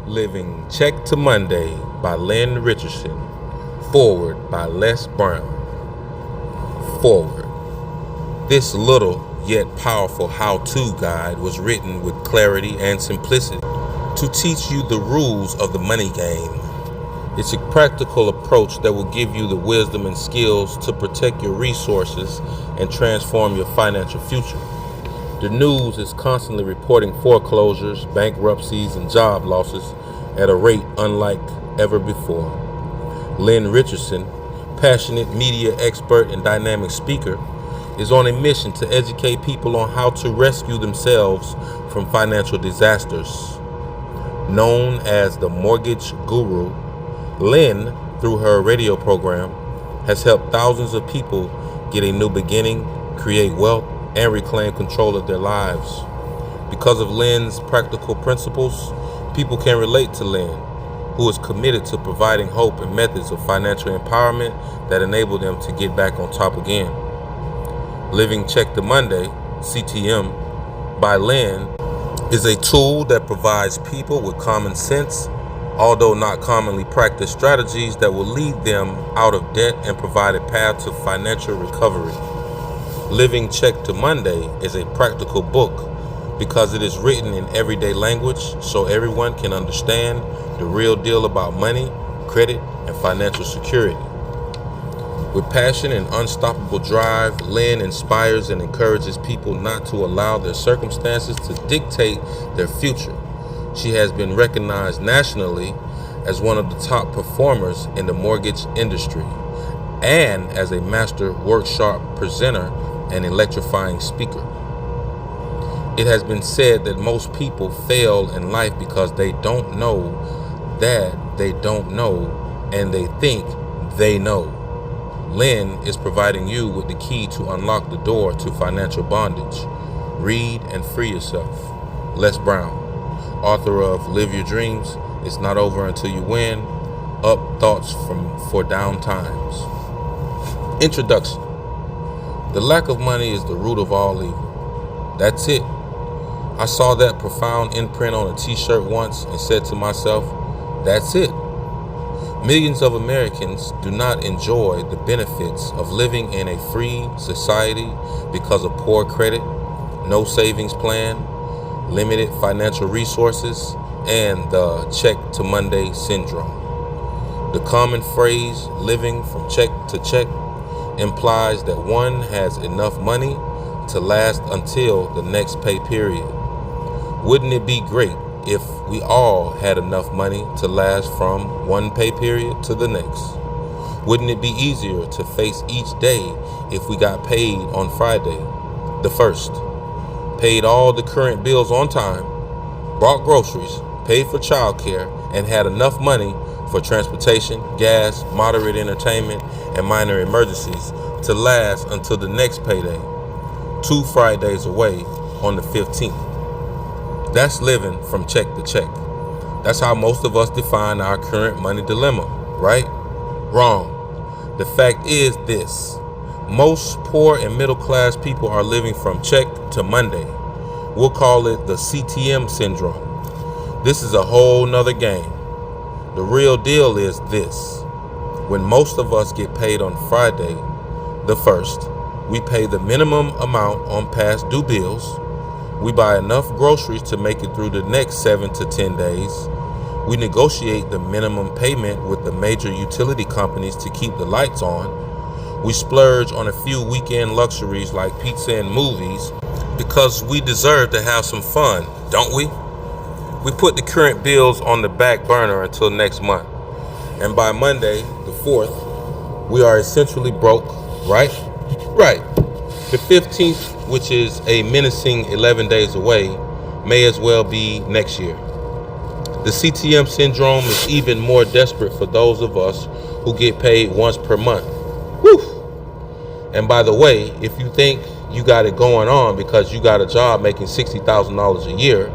Living Check to Monday by Lynn Richardson. Forward by Les Brown. Forward. This little yet powerful how-to guide was written with clarity and simplicity to teach you the rules of the money game. It's a practical approach that will give you the wisdom and skills to protect your resources and transform your financial future. The news is constantly reporting foreclosures, bankruptcies, and job losses at a rate unlike ever before. Lynn Richardson, passionate media expert and dynamic speaker, is on a mission to educate people on how to rescue themselves from financial disasters. Known as the Mortgage Guru, Lynn, through her radio program, has helped thousands of people get a new beginning, create wealth, and reclaim control of their lives. Because of Lynn's practical principles, people can relate to Lynn, who is committed to providing hope and methods of financial empowerment that enable them to get back on top again. Living Check to Monday, CTM, by Lynn, is a tool that provides people with common sense, although not commonly practiced strategies that will lead them out of debt and provide a path to financial recovery. Living Check to Monday is a practical book because it is written in everyday language so everyone can understand the real deal about money, credit, and financial security. With passion and unstoppable drive, Lynn inspires and encourages people not to allow their circumstances to dictate their future. She has been recognized nationally as one of the top performers in the mortgage industry and as a master workshop presenter and electrifying speaker. It has been said that most people fail in life because they don't know that they don't know and they think they know. Lynn is providing you with the key to unlock the door to financial bondage. Read and free yourself. Les Brown, author of Live Your Dreams, It's Not Over Until You Win, Up Thoughts for Down Times. Introduction. The lack of money is the root of all evil. That's it. I saw that profound imprint on a t-shirt once and said to myself, that's it. Millions of Americans do not enjoy the benefits of living in a free society because of poor credit, no savings plan, limited financial resources, and the Check to Monday syndrome. The common phrase, living from check to check, implies that one has enough money to last until the next pay period. Wouldn't it be great if we all had enough money to last from one pay period to the next? Wouldn't it be easier to face each day if we got paid on Friday, the 1st, paid all the current bills on time, bought groceries, paid for childcare, and had enough money for transportation, gas, moderate entertainment, and minor emergencies to last until the next payday, 2 Fridays away on the 15th. That's living from check to check. That's how most of us define our current money dilemma, right? Wrong. The fact is this. Most poor and middle class people are living from check to Monday. We'll call it the CTM syndrome. This is a whole nother game. The real deal is this. When most of us get paid on Friday, the 1st, we pay the minimum amount on past due bills. We buy enough groceries to make it through the next 7 to 10 days. We negotiate the minimum payment with the major utility companies to keep the lights on. We splurge on a few weekend luxuries like pizza and movies because we deserve to have some fun, don't we? We put the current bills on the back burner until next month. And by Monday, the 4th, we are essentially broke, right? Right. The 15th, which is a menacing 11 days away, may as well be next year. The CTM syndrome is even more desperate for those of us who get paid once per month. Whew! And by the way, if you think you got it going on because you got a job making $60,000 a year,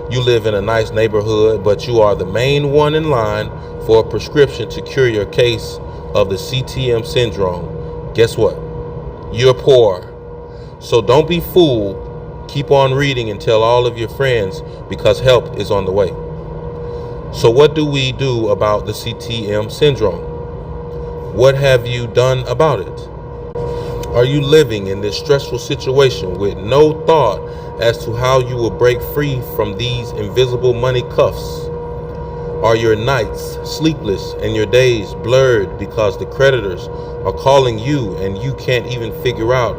you live in a nice neighborhood, but you are the main one in line for a prescription to cure your case of the CTM syndrome, guess what? You're poor. So don't be fooled. Keep on reading and tell all of your friends because help is on the way. So what do we do about the CTM syndrome? What have you done about it? Are you living in this stressful situation with no thought as to how you will break free from these invisible money cuffs? Are your nights sleepless and your days blurred because the creditors are calling you and you can't even figure out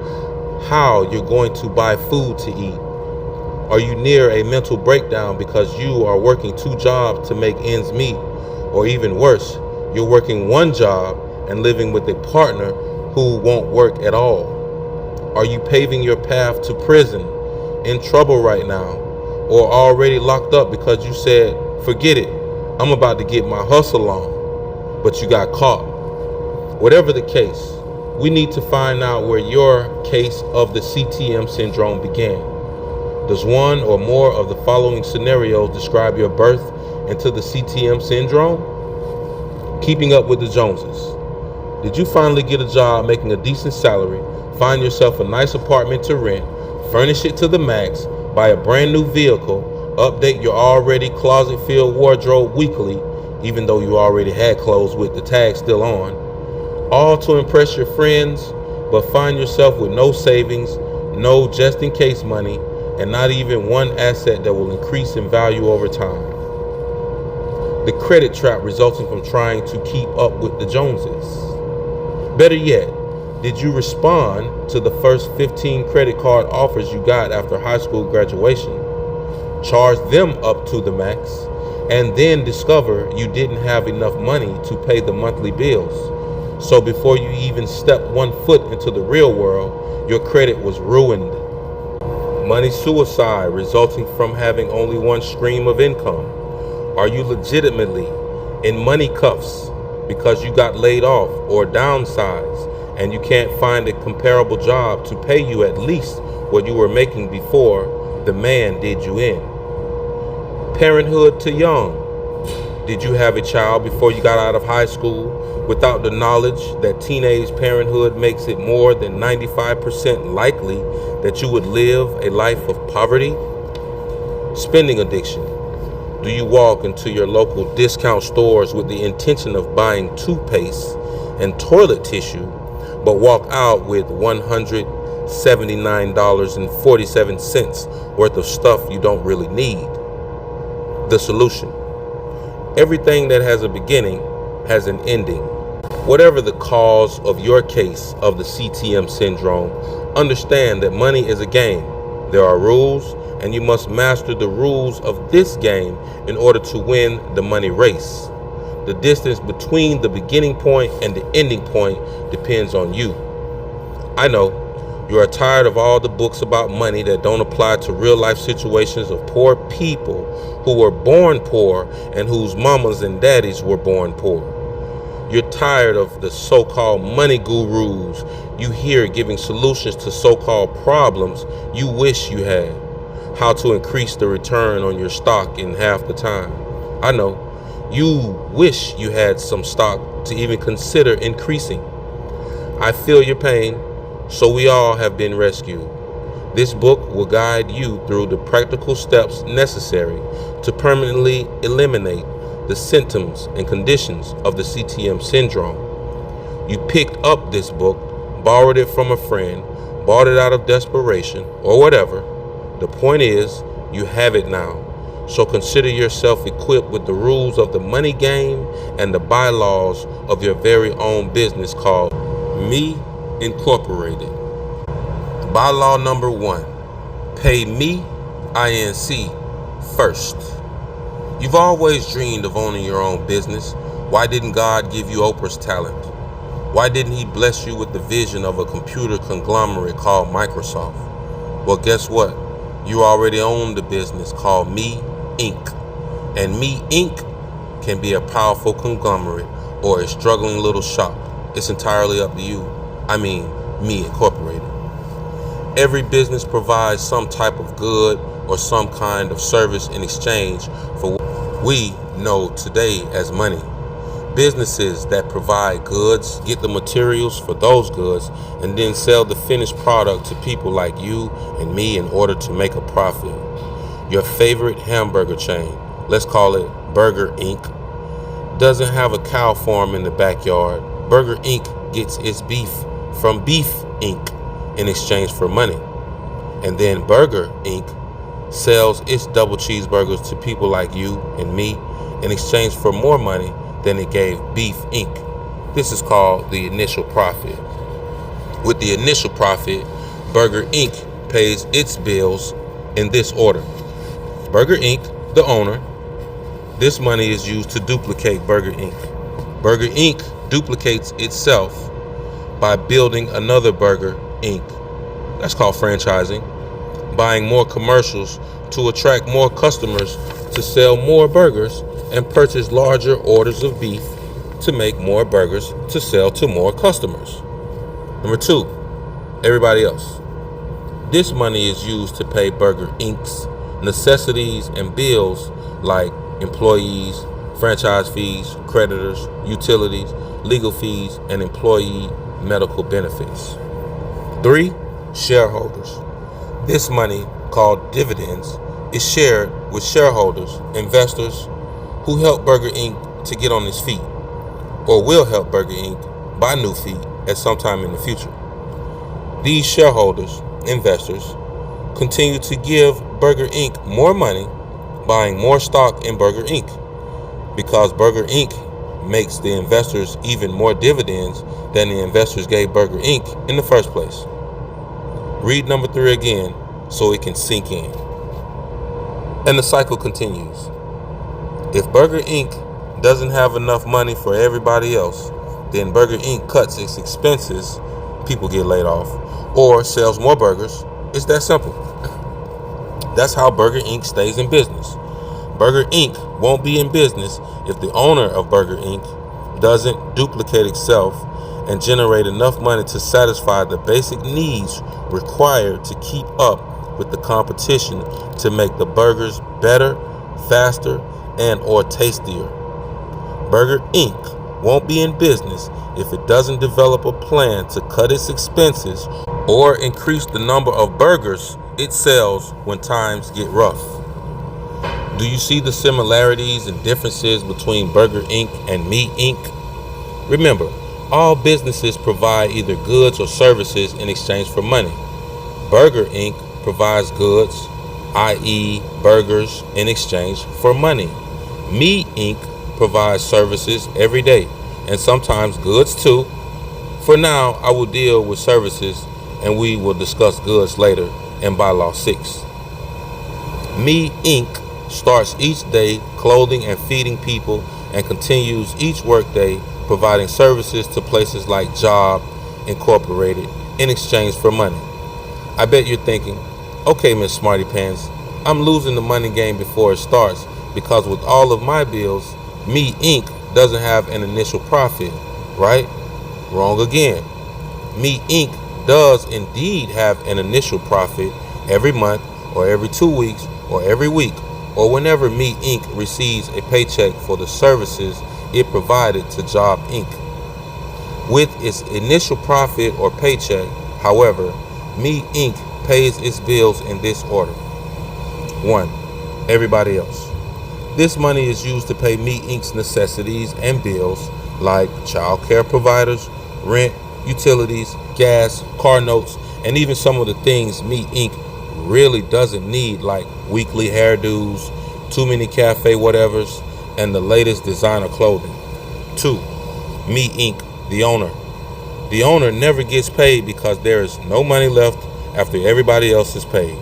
how you're going to buy food to eat? Are you near a mental breakdown because you are working 2 jobs to make ends meet? Or even worse, you're working 1 job and living with a partner who won't work at all? Are you paving your path to prison, in trouble right now, or already locked up because you said, forget it, I'm about to get my hustle on, but you got caught? Whatever the case, we need to find out where your case of the CTM syndrome began. Does one or more of the following scenarios describe your birth into the CTM syndrome? Keeping up with the Joneses. Did you finally get a job making a decent salary, find yourself a nice apartment to rent, furnish it to the max, buy a brand new vehicle, update your already closet-filled wardrobe weekly, even though you already had clothes with the tag still on, all to impress your friends, but find yourself with no savings, no just-in-case money, and not even one asset that will increase in value over time? The credit trap resulting from trying to keep up with the Joneses. Better yet, did you respond to the first 15 credit card offers you got after high school graduation, charge them up to the max, and then discover you didn't have enough money to pay the monthly bills? So before you even stepped 1 foot into the real world, your credit was ruined. Money suicide resulting from having only 1 stream of income. Are you legitimately in money cuffs because you got laid off or downsized and you can't find a comparable job to pay you at least what you were making before the man did you in? Parenthood to young. Did you have a child before you got out of high school without the knowledge that teenage parenthood makes it more than 95% likely that you would live a life of poverty? Spending addiction. Do you walk into your local discount stores with the intention of buying toothpaste and toilet tissue, but walk out with $179.47 worth of stuff you don't really need? The solution. Everything that has a beginning has an ending. Whatever the cause of your case of the CTM syndrome, understand that money is a game. There are rules, and you must master the rules of this game in order to win the money race. The distance between the beginning point and the ending point depends on you. I know you are tired of all the books about money that don't apply to real life situations of poor people who were born poor and whose mamas and daddies were born poor. You're tired of the so-called money gurus you hear giving solutions to so-called problems you wish you had. How to increase the return on your stock in half the time. I know you wish you had some stock to even consider increasing. I feel your pain, so we all have been rescued. This book will guide you through the practical steps necessary to permanently eliminate the symptoms and conditions of the CTM syndrome. You picked up this book, borrowed it from a friend, bought it out of desperation, or whatever. The point is, you have it now. So consider yourself equipped with the rules of the money game and the bylaws of your very own business called Me Incorporated. Bylaw number 1, pay me, INC, first. You've always dreamed of owning your own business. Why didn't God give you Oprah's talent? Why didn't he bless you with the vision of a computer conglomerate called Microsoft? Well, guess what? You already own the business called Me Inc. And Me Inc. can be a powerful conglomerate or a struggling little shop. It's entirely up to you. I mean, Me Incorporated. Every business provides some type of good or some kind of service in exchange for what we know today as money. Businesses that provide goods get the materials for those goods and then sell the finished product to people like you and me in order to make a profit. Your favorite hamburger chain, let's call it Burger Inc., doesn't have a cow farm in the backyard, Burger Inc. gets its beef from Beef Inc. in exchange for money. And then Burger Inc. sells its double cheeseburgers to people like you and me in exchange for more money than it gave Beef Inc. This is called the initial profit. With the initial profit, Burger Inc. pays its bills in this order. Burger Inc., the owner, this money is used to duplicate Burger Inc. Burger Inc. duplicates itself by building another Burger Inc. That's called franchising. Buying more commercials to attract more customers to sell more burgers and purchase larger orders of beef to make more burgers to sell to more customers. Number 2, everybody else. This money is used to pay Burger Inc.'s necessities and bills like employees, franchise fees, creditors, utilities, legal fees, and employee medical benefits. 3, shareholders. This money, called dividends, is shared with shareholders, investors who help Burger Inc. to get on its feet, or will help Burger Inc. buy new feet at some time in the future. These shareholders, investors, continue to give Burger Inc. more money, buying more stock in Burger Inc. because Burger Inc. makes the investors even more dividends than the investors gave Burger Inc. in the first place. Read number 3 again so it can sink in. And the cycle continues. If Burger Inc. doesn't have enough money for everybody else, then Burger Inc. cuts its expenses, people get laid off, or sells more burgers. It's that simple. That's how Burger Inc. stays in business. Burger Inc. won't be in business if the owner of Burger Inc. doesn't duplicate itself and generate enough money to satisfy the basic needs required to keep up with the competition to make the burgers better, faster, and or tastier. Burger Inc. won't be in business if it doesn't develop a plan to cut its expenses or increase the number of burgers it sells when times get rough. Do you see the similarities and differences between Burger Inc. and Meat Inc.? Remember, all businesses provide either goods or services in exchange for money. Burger Inc. provides goods, i.e. burgers, in exchange for money. Meat Inc. provides services every day, and sometimes goods too. For now, I will deal with services, and we will discuss goods later in Bylaw 6. Meat Inc. starts each day clothing and feeding people and continues each workday providing services to places like Job Incorporated in exchange for money. I bet you're thinking, okay, Miss Smarty Pants, I'm losing the money game before it starts because with all of my bills, Meat Inc. doesn't have an initial profit, right? Wrong again. Meat Inc. does indeed have an initial profit every month or every 2 weeks or every week or whenever Meat Inc. receives a paycheck for the services it provided to Job Inc. With its initial profit or paycheck, however, Meat Inc. pays its bills in this order. 1. Everybody else. This money is used to pay Meat Inc.'s necessities and bills like child care providers, rent, utilities, gas, car notes, and even some of the things Meat Inc. really doesn't need like weekly hairdos, too many cafe whatevers, and the latest designer clothing. 2. Meat Inc., the owner. The owner never gets paid because there is no money left after everybody else is paid.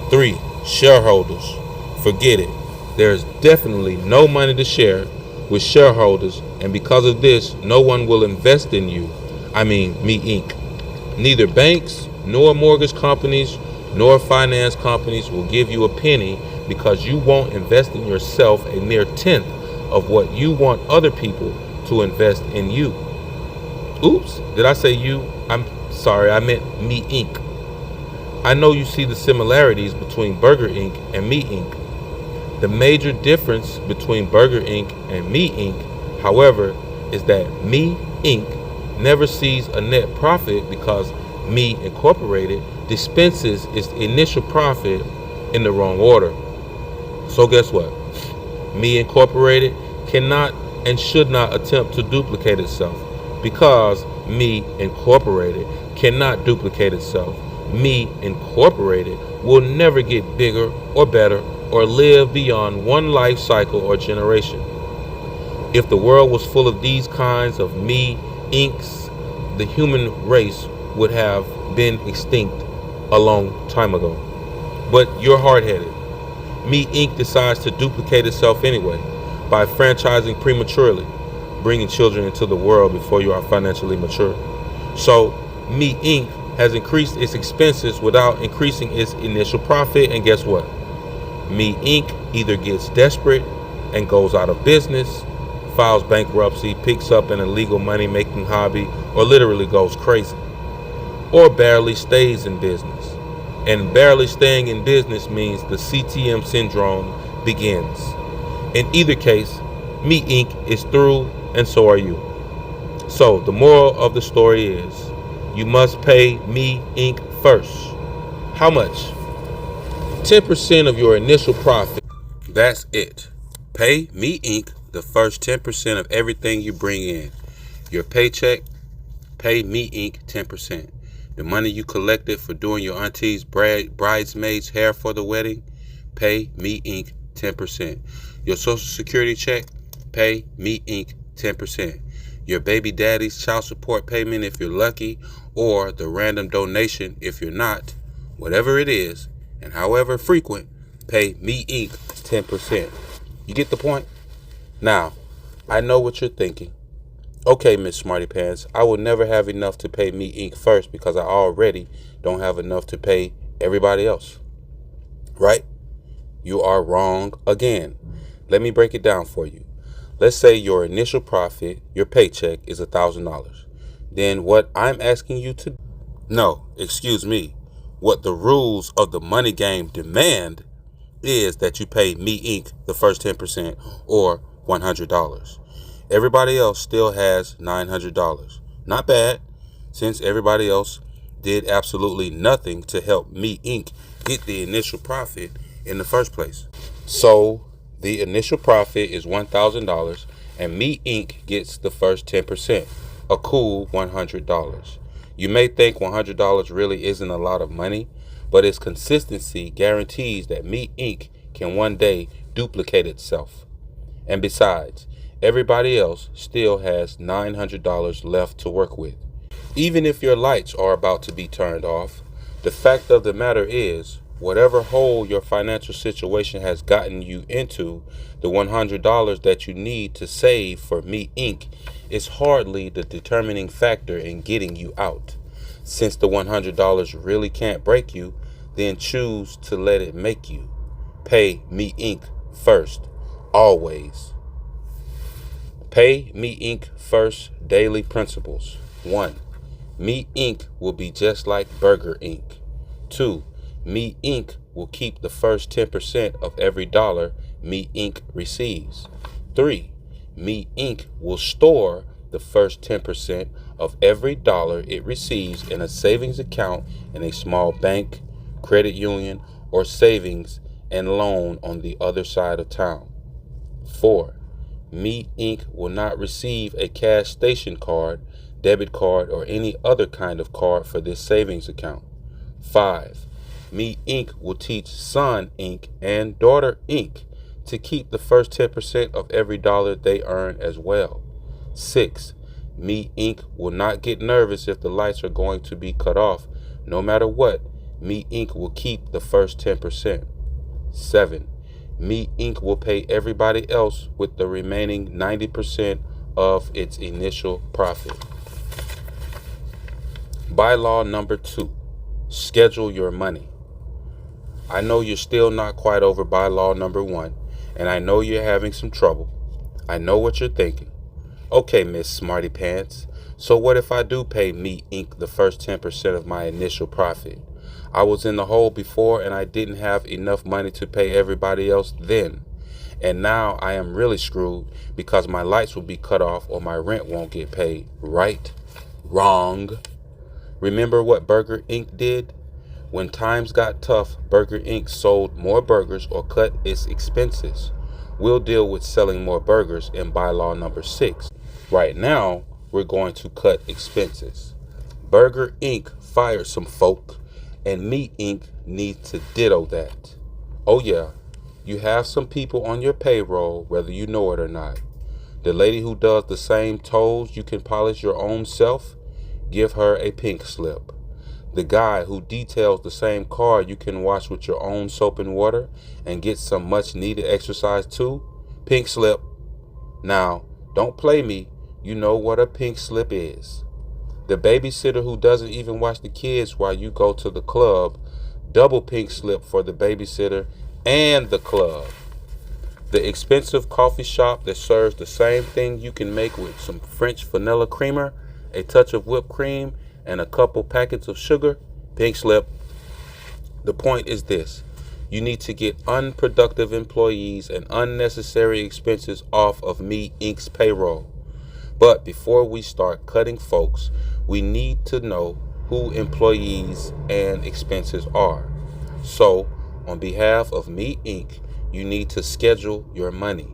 3. Shareholders. Forget it. There is definitely no money to share with shareholders, and because of this, no one will invest in you. Meat Inc. Neither banks, nor mortgage companies, nor finance companies will give you a penny because you won't invest in yourself a mere tenth of what you want other people to invest in you. Oops, did I say you? I'm sorry, I meant Meat Inc. I know you see the similarities between Burger Inc. and Meat Inc. The major difference between Burger Inc. and Meat Inc., however, is that Meat Inc. never sees a net profit because Meat Incorporated dispenses its initial profit in the wrong order. So guess what? Me Incorporated cannot and should not attempt to duplicate itself because Me Incorporated cannot duplicate itself. Me Incorporated will never get bigger or better or live beyond one life cycle or generation. If the world was full of these kinds of Me Incs, the human race would have been extinct a long time ago. But you're hard-headed. Me Inc. decides to duplicate itself anyway by franchising prematurely, bringing children into the world before you are financially mature. So Me Inc. has increased its expenses without increasing its initial profit, and guess what? Me Inc. either gets desperate and goes out of business, files bankruptcy, picks up an illegal money-making hobby, or literally goes crazy, or barely stays in business. And barely staying in business means the CTM syndrome begins. In either case, Me Inc. is through, and so are you. So the moral of the story is, you must pay Me Inc. first. How much? 10% of your initial profit. That's it. Pay Me Inc. the first 10% of everything you bring in. Your paycheck, pay Me Inc. 10%. The money you collected for doing your auntie's bridesmaid's hair for the wedding, pay Me Inc. 10%. Your Social Security check, pay Me Inc. 10%. Your baby daddy's child support payment if you're lucky, or the random donation if you're not, whatever it is, and however frequent, pay Me Inc. 10%. You get the point? Now, I know what you're thinking. Okay, Miss Smarty Pants, I will never have enough to pay Me Inc. first because I already don't have enough to pay everybody else. Right? You are wrong again. Let me break it down for you. Let's say your initial profit, your paycheck, is $1,000. Then what I'm asking you to... No, excuse me. What the rules of the money game demand is that you pay Me Inc. the first 10%, or $100. Everybody else still has $900. Not bad, since everybody else did absolutely nothing to help Me Inc. get the initial profit in the first place. So the initial profit is $1,000, and Me Inc. gets the first 10%, a cool $100. You may think $100 really isn't a lot of money, but its consistency guarantees that Me Inc. can one day duplicate itself. And besides, everybody else still has $900 left to work with. Even if your lights are about to be turned off, the fact of the matter is, whatever hole your financial situation has gotten you into, the $100 that you need to save for Me Inc. is hardly the determining factor in getting you out. Since the $100 really can't break you, then choose to let it make you. Pay Me Inc. first, always. Pay Me Inc. first daily principles. 1. Me Inc. will be just like Burger Inc. 2. Me Inc. will keep the first 10% of every dollar Me Inc. receives. 3. Me Inc. will store the first 10% of every dollar it receives in a savings account in a small bank, credit union, or savings and loan on the other side of town. 4. Me Inc. will not receive a cash station card, debit card, or any other kind of card for this savings account. 5. Me Inc. will teach Son Inc. and Daughter Inc. to keep the first 10% of every dollar they earn as well. 6. Me Inc. will not get nervous if the lights are going to be cut off. No matter what, Me Inc. will keep the first 10%. 7. Me Inc. will pay everybody else with the remaining 90% of its initial profit. Bylaw number 2. Schedule your money. I know you're still not quite over bylaw number 1, and I know you're having some trouble. I know what you're thinking. Okay, Miss Smarty Pants, so what if I do pay Me Inc. the first 10% of my initial profit? I was in the hole before and I didn't have enough money to pay everybody else then. And now I am really screwed because my lights will be cut off or my rent won't get paid. Right? Wrong. Remember what Burger Inc. did? When times got tough, Burger Inc. sold more burgers or cut its expenses. We'll deal with selling more burgers in bylaw number 6. Right now, we're going to cut expenses. Burger Inc. fired some folk, and Meat Inc. needs to ditto that. Oh yeah, you have some people on your payroll, whether you know it or not. The lady who does the same toes you can polish your own self, give her a pink slip. The guy who details the same car you can wash with your own soap and water and get some much needed exercise too, pink slip. Now, don't play me, you know what a pink slip is. The babysitter who doesn't even watch the kids while you go to the club, double pink slip for the babysitter and the club. The expensive coffee shop that serves the same thing you can make with some French vanilla creamer, a touch of whipped cream, and a couple packets of sugar, pink slip. The point is this: you need to get unproductive employees and unnecessary expenses off of Me Inc.'s payroll. But before we start cutting folks, we need to know who employees and expenses are. So, on behalf of Me Inc., you need to schedule your money.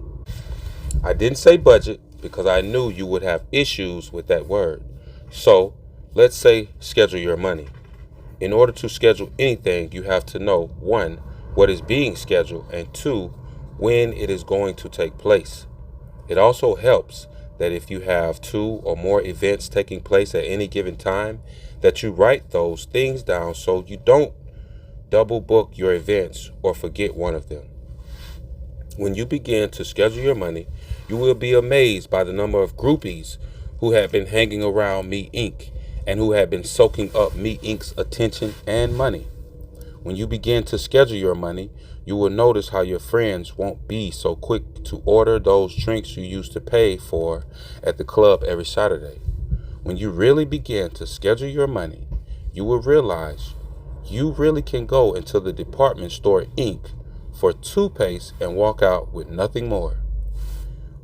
I didn't say budget because I knew you would have issues with that word. So, let's say schedule your money. In order to schedule anything, you have to know 1, what is being scheduled, and 2, when it is going to take place. It also helps that if you have 2 or more events taking place at any given time, that you write those things down so you don't double book your events or forget one of them. When you begin to schedule your money, you will be amazed by the number of groupies who have been hanging around Me Inc. and who have been soaking up Me Inc.'s attention and money. When you begin to schedule your money, you will notice how your friends won't be so quick to order those drinks you used to pay for at the club every Saturday. When you really begin to schedule your money, you will realize you really can go into the department store Inc. for toothpaste and walk out with nothing more.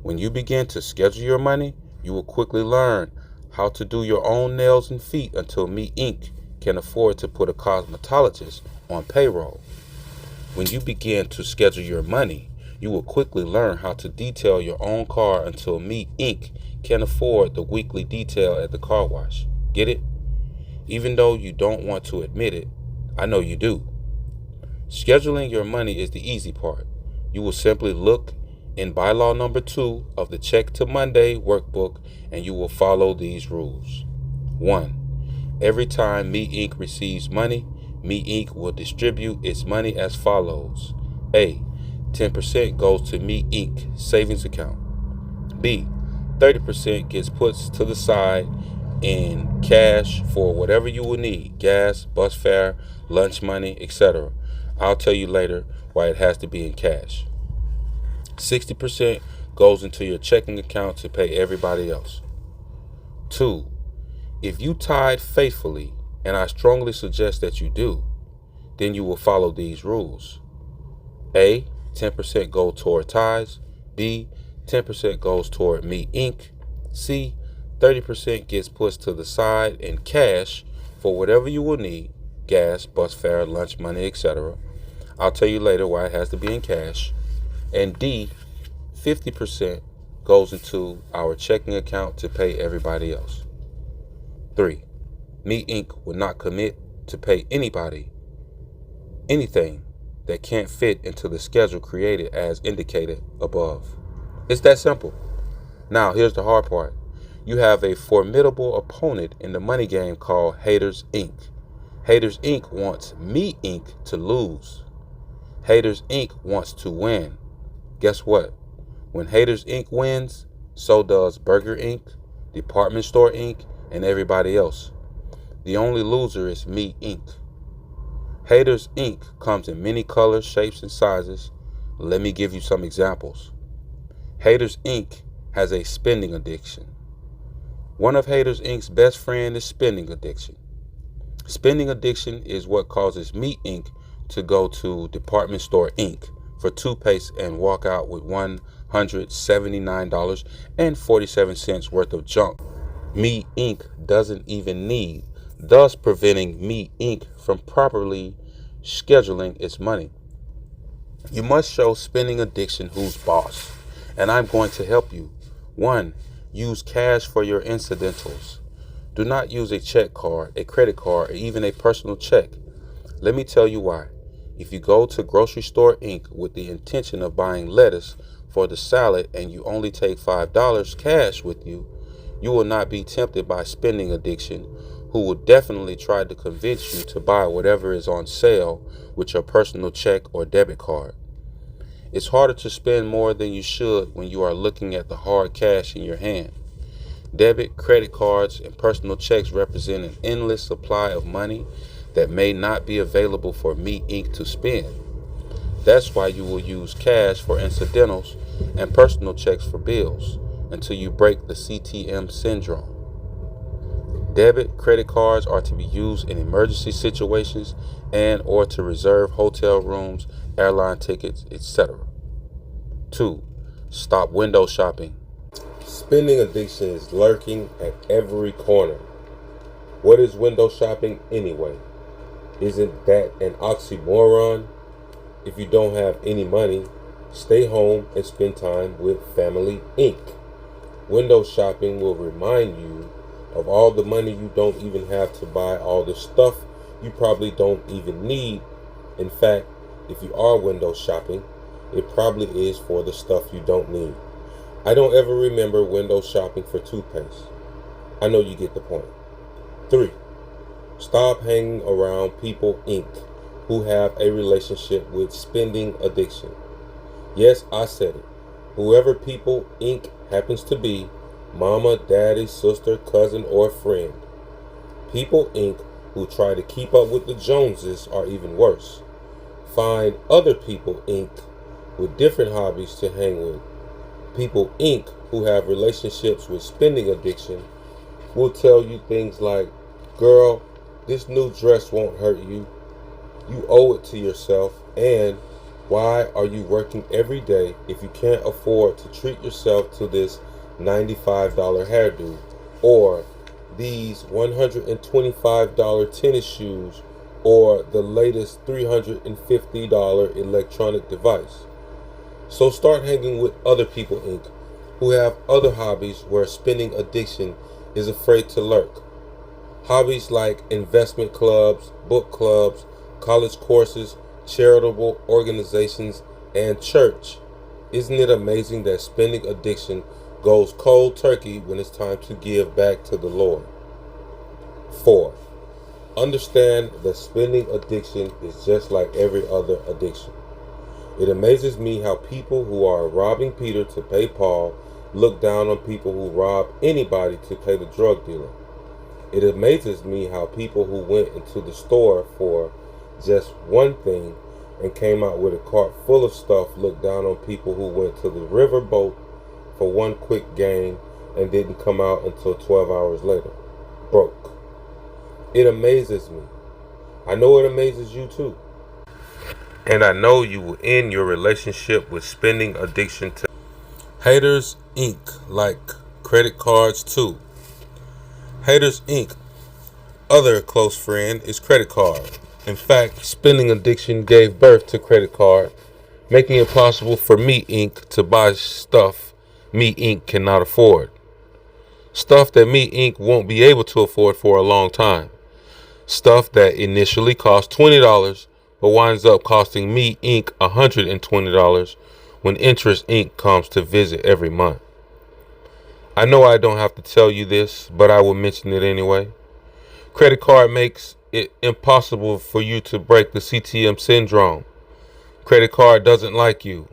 When you begin to schedule your money, you will quickly learn how to do your own nails and feet until Me Inc. can afford to put a cosmetologist on payroll. When you begin to schedule your money, you will quickly learn how to detail your own car until Me Inc. can afford the weekly detail at the car wash. Get it? Even though you don't want to admit it, I know you do. Scheduling your money is the easy part. You will simply look in bylaw number 2 of the Check to Monday workbook and you will follow these rules. 1. Every time Me Inc. receives money, Me Inc. will distribute its money as follows. A. 10% goes to Me Inc. savings account. B. 30% gets put to the side in cash for whatever you will need: gas, bus fare, lunch money, etc. I'll tell you later why it has to be in cash. 60% goes into your checking account to pay everybody else. 2. If you tithe faithfully, and I strongly suggest that you do, then you will follow these rules. A. 10% goes toward tithes. B. 10% goes toward Me Inc. C. 30% gets put to the side in cash for whatever you will need: gas, bus fare, lunch money, etc. I'll tell you later why it has to be in cash. And D. 50% goes into our checking account to pay everybody else. 3. Me Inc. will not commit to pay anybody anything that can't fit into the schedule created as indicated above. It's that simple. Now, here's the hard part. You have a formidable opponent in the money game called Haters Inc. Haters Inc. wants Me Inc. to lose. Haters Inc. wants to win. Guess what? When Haters Inc. wins, so does Burger Inc., Department Store Inc., and everybody else. The only loser is Me Inc. Haters Inc. comes in many colors, shapes, and sizes. Let me give you some examples. Haters Inc. has a spending addiction. One of Haters Inc.'s best friend is spending addiction. Spending addiction is what causes Me Inc. to go to Department Store Inc. for toothpaste and walk out with $179.47 worth of junk Me Inc. doesn't even need, thus preventing Me Inc. from properly scheduling its money. You must show spending addiction who's boss, and I'm going to help you. 1. Use cash for your incidentals. Do not use a check card, a credit card, or even a personal check. Let me tell you why. If you go to Grocery Store Inc. with the intention of buying lettuce for the salad and you only take $5 cash with you, you will not be tempted by spending addiction, who will definitely try to convince you to buy whatever is on sale with your personal check or debit card. It's harder to spend more than you should when you are looking at the hard cash in your hand. Debit, credit cards, and personal checks represent an endless supply of money that may not be available for Me Inc. to spend. That's why you will use cash for incidentals and personal checks for bills until you break the CTM syndrome. Debit, credit cards are to be used in emergency situations and or to reserve hotel rooms, airline tickets, etc. 2. Stop window shopping. Spending addiction is lurking at every corner. What is window shopping anyway? Isn't that an oxymoron? If you don't have any money, stay home and spend time with Family Inc. Window shopping will remind you of all the money you don't even have to buy all the stuff you probably don't even need. In fact, if you are window shopping, it probably is for the stuff you don't need. I don't ever remember window shopping for toothpaste. I know you get the point. 3. Stop hanging around People Inc. who have a relationship with spending addiction. Yes, I said it. Whoever People Inc. happens to be, mama, daddy, sister, cousin, or friend. People Inc. who try to keep up with the Joneses are even worse. Find other People Inc. with different hobbies to hang with. People Inc. who have relationships with spending addiction will tell you things like, girl, this new dress won't hurt you. You owe it to yourself. And why are you working every day if you can't afford to treat yourself to this $95 hairdo or these $125 tennis shoes or the latest $350 electronic device? So start hanging with other People Inc. who have other hobbies where spending addiction is afraid to lurk. Hobbies like investment clubs, book clubs, college courses, charitable organizations, and church. Isn't it amazing that spending addiction goes cold turkey when it's time to give back to the Lord? 4. Understand that spending addiction is just like every other addiction. It amazes me how people who are robbing Peter to pay Paul look down on people who rob anybody to pay the drug dealer. It amazes me how people who went into the store for just one thing and came out with a cart full of stuff look down on people who went to the river boat for one quick game and didn't come out until 12 hours later, broke. It amazes me. I know it amazes you too. And I know you will end your relationship with spending addiction to Haters Inc. like credit cards too. Haters Inc. other close friend is credit card. In fact, spending addiction gave birth to credit card, making it possible for Me Inc. to buy stuff Me Inc. cannot afford. Stuff that Me Inc. won't be able to afford for a long time. Stuff that initially cost $20 but winds up costing Me Inc. $120 when Interest Inc. comes to visit every month. I know I don't have to tell you this, but I will mention it anyway. Credit card makes it impossible for you to break the CTM syndrome. Credit card doesn't like you.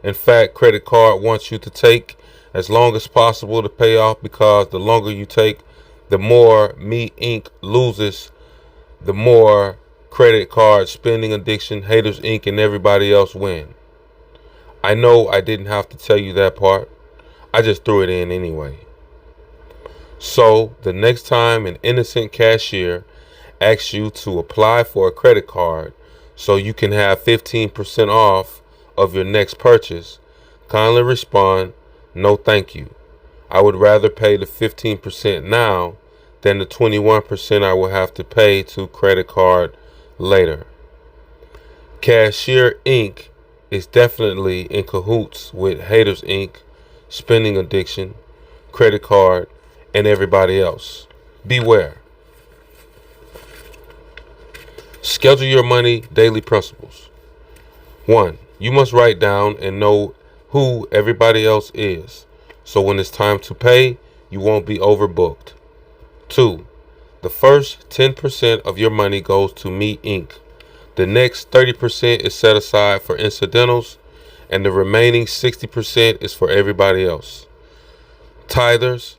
In fact, credit card wants you to take as long as possible to pay off, because the longer you take, the more Me Inc. loses, the more credit card spending addiction, Haters Inc. and everybody else win. I know I didn't have to tell you that part. I just threw it in anyway. So the next time an innocent cashier asks you to apply for a credit card so you can have 15% off of your next purchase, kindly respond, no thank you. I would rather pay the 15% now than the 21% I will have to pay to credit card later. Cashier Inc. is definitely in cahoots with Haters Inc., spending addiction, credit card, and everybody else. Beware. Schedule your money daily principles. 1. You must write down and know who everybody else is, so when it's time to pay, you won't be overbooked. 2. The first 10% of your money goes to Me Inc. The next 30% is set aside for incidentals, and the remaining 60% is for everybody else. Tithers,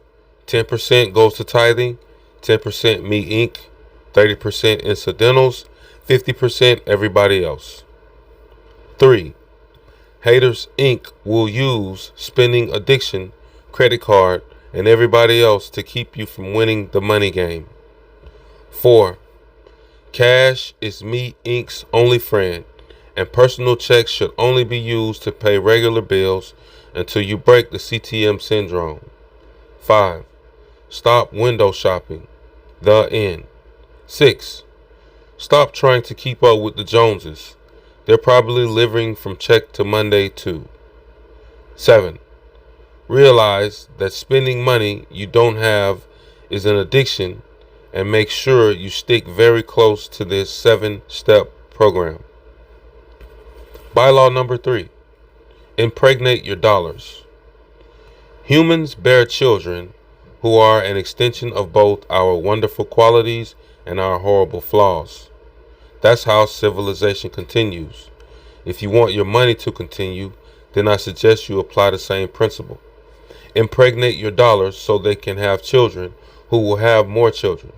10% goes to tithing, 10% Me Inc., 30% incidentals, 50% everybody else. 3. Haters Inc. will use spending addiction, credit card, and everybody else to keep you from winning the money game. 4. Cash is Me Inc.'s only friend, and personal checks should only be used to pay regular bills until you break the CTM syndrome. 5. Stop window shopping. The end. 6. Stop trying to keep up with the Joneses. They're probably living from check to Monday too. 7. Realize that spending money you don't have is an addiction, and make sure you stick very close to this 7-step program. Bylaw number 3. Impregnate your dollars. Humans bear children who are an extension of both our wonderful qualities and our horrible flaws. That's how civilization continues. If you want your money to continue, then I suggest you apply the same principle. Impregnate your dollars so they can have children who will have more children.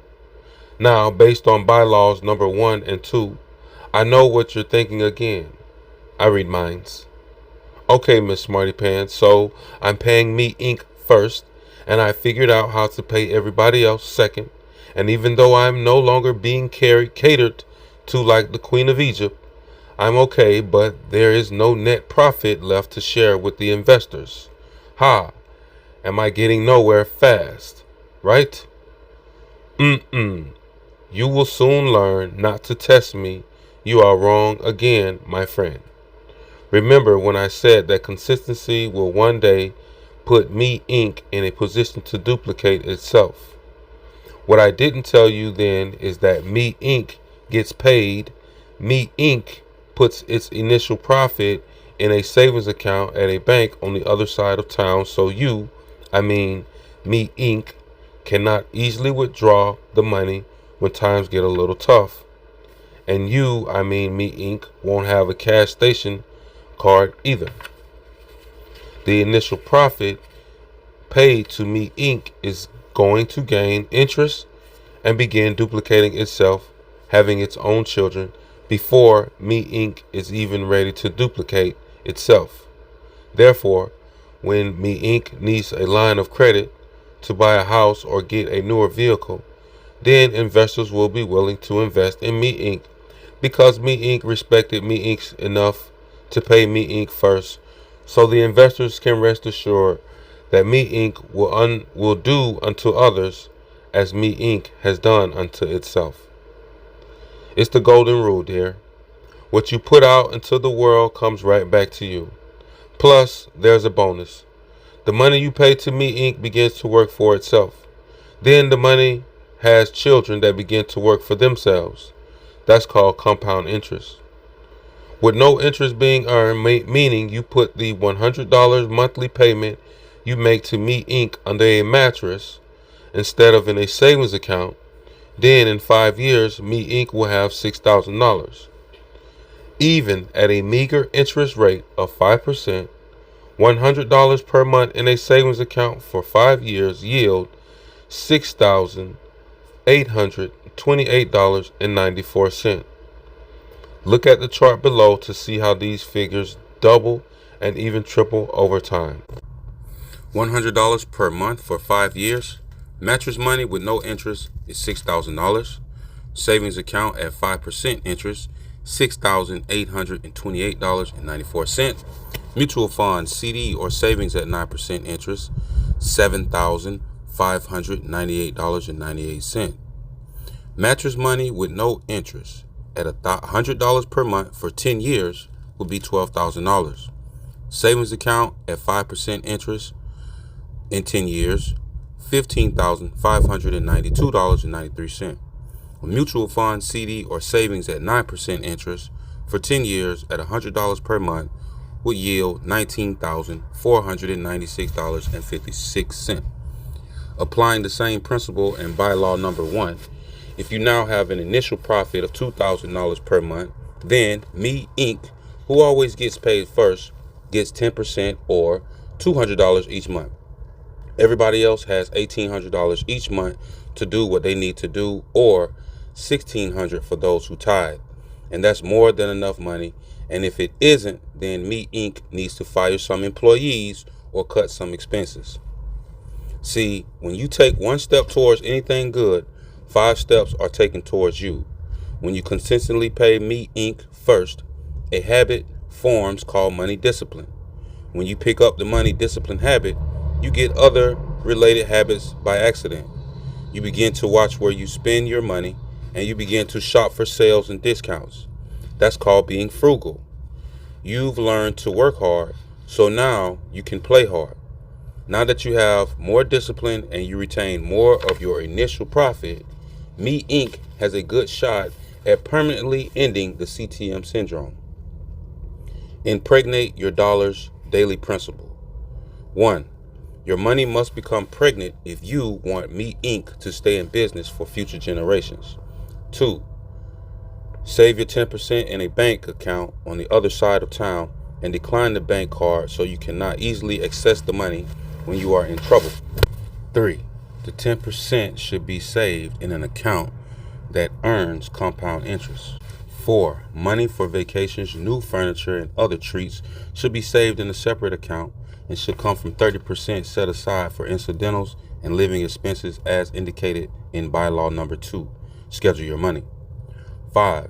Now, based on bylaws number 1 and 2, I know what you're thinking again. I read minds. Okay, Miss Smarty Pants, so I'm paying Me Inc. first, and I figured out how to pay everybody else second, and even though I'm no longer being catered to like the Queen of Egypt, I'm okay, but there is no net profit left to share with the investors. Ha! Am I getting nowhere fast? Right? You will soon learn not to test me. You are wrong again, my friend. Remember when I said that consistency will one day put Me Inc. in a position to duplicate itself. What I didn't tell you then is that Me Inc. gets paid. Me Inc. puts its initial profit in a savings account at a bank on the other side of town, so Me Inc. cannot easily withdraw the money when times get a little tough. And Me Inc. won't have a cash station card either. The initial profit paid to Me Inc. is going to gain interest and begin duplicating itself, having its own children, before Me Inc. is even ready to duplicate itself. Therefore, when Me Inc. needs a line of credit to buy a house or get a newer vehicle, then investors will be willing to invest in Me Inc. because Me Inc. respected Me Inc. enough to pay Me Inc. first, so the investors can rest assured that Me Inc. will do unto others as Me Inc. has done unto itself. It's the golden rule, dear. What you put out into the world comes right back to you. Plus, there's a bonus. The money you pay to Me Inc. begins to work for itself. Then the money has children that begin to work for themselves. That's called compound interest. With no interest being earned, meaning you put the $100 monthly payment you make to Me Inc. under a mattress instead of in a savings account, then in 5 years, Me Inc. will have $6,000. Even at a meager interest rate of 5%, $100 per month in a savings account for 5 years yield $6,828.94. Look at the chart below to see how these figures double and even triple over time. $100 per month for 5 years. Mattress money with no interest is $6,000. Savings account at 5% interest, $6,828.94. Mutual fund, CD, or savings at 9% interest, $7,598.98. Mattress money with no interest at $100 per month for 10 years. would be $12,000. Savings account at 5% interest in 10 years, $15,592.93. A mutual fund, CD, or savings at 9% interest for 10 years at $100 per month would yield $19,496.56. Applying the same principle in bylaw number 1, if you now have an initial profit of $2,000 per month, then Me Inc., who always gets paid first, gets 10% or $200 each month. Everybody else has $1,800 each month to do what they need to do, or $1,600 for those who tithe. And that's more than enough money. And if it isn't, then Me Inc. needs to fire some employees or cut some expenses. See, when you take one step towards anything good, 5 steps are taken towards you. When you consistently pay Me Inc. first, a habit forms called money discipline. When you pick up the money discipline habit, you get other related habits by accident. You begin to watch where you spend your money, and you begin to shop for sales and discounts. That's called being frugal. You've learned to work hard, so now you can play hard. Now that you have more discipline and you retain more of your initial profit, Me Inc. has a good shot at permanently ending the CTM syndrome. Impregnate your dollars daily principle. 1. Your money must become pregnant if you want Me Inc. to stay in business for future generations. 2. Save your 10% in a bank account on the other side of town and decline the bank card so you cannot easily access the money when you are in trouble. 3. The 10% should be saved in an account that earns compound interest. 4. Money for vacations, new furniture, and other treats should be saved in a separate account and should come from 30% set aside for incidentals and living expenses as indicated in bylaw number 2. Schedule your money. 5.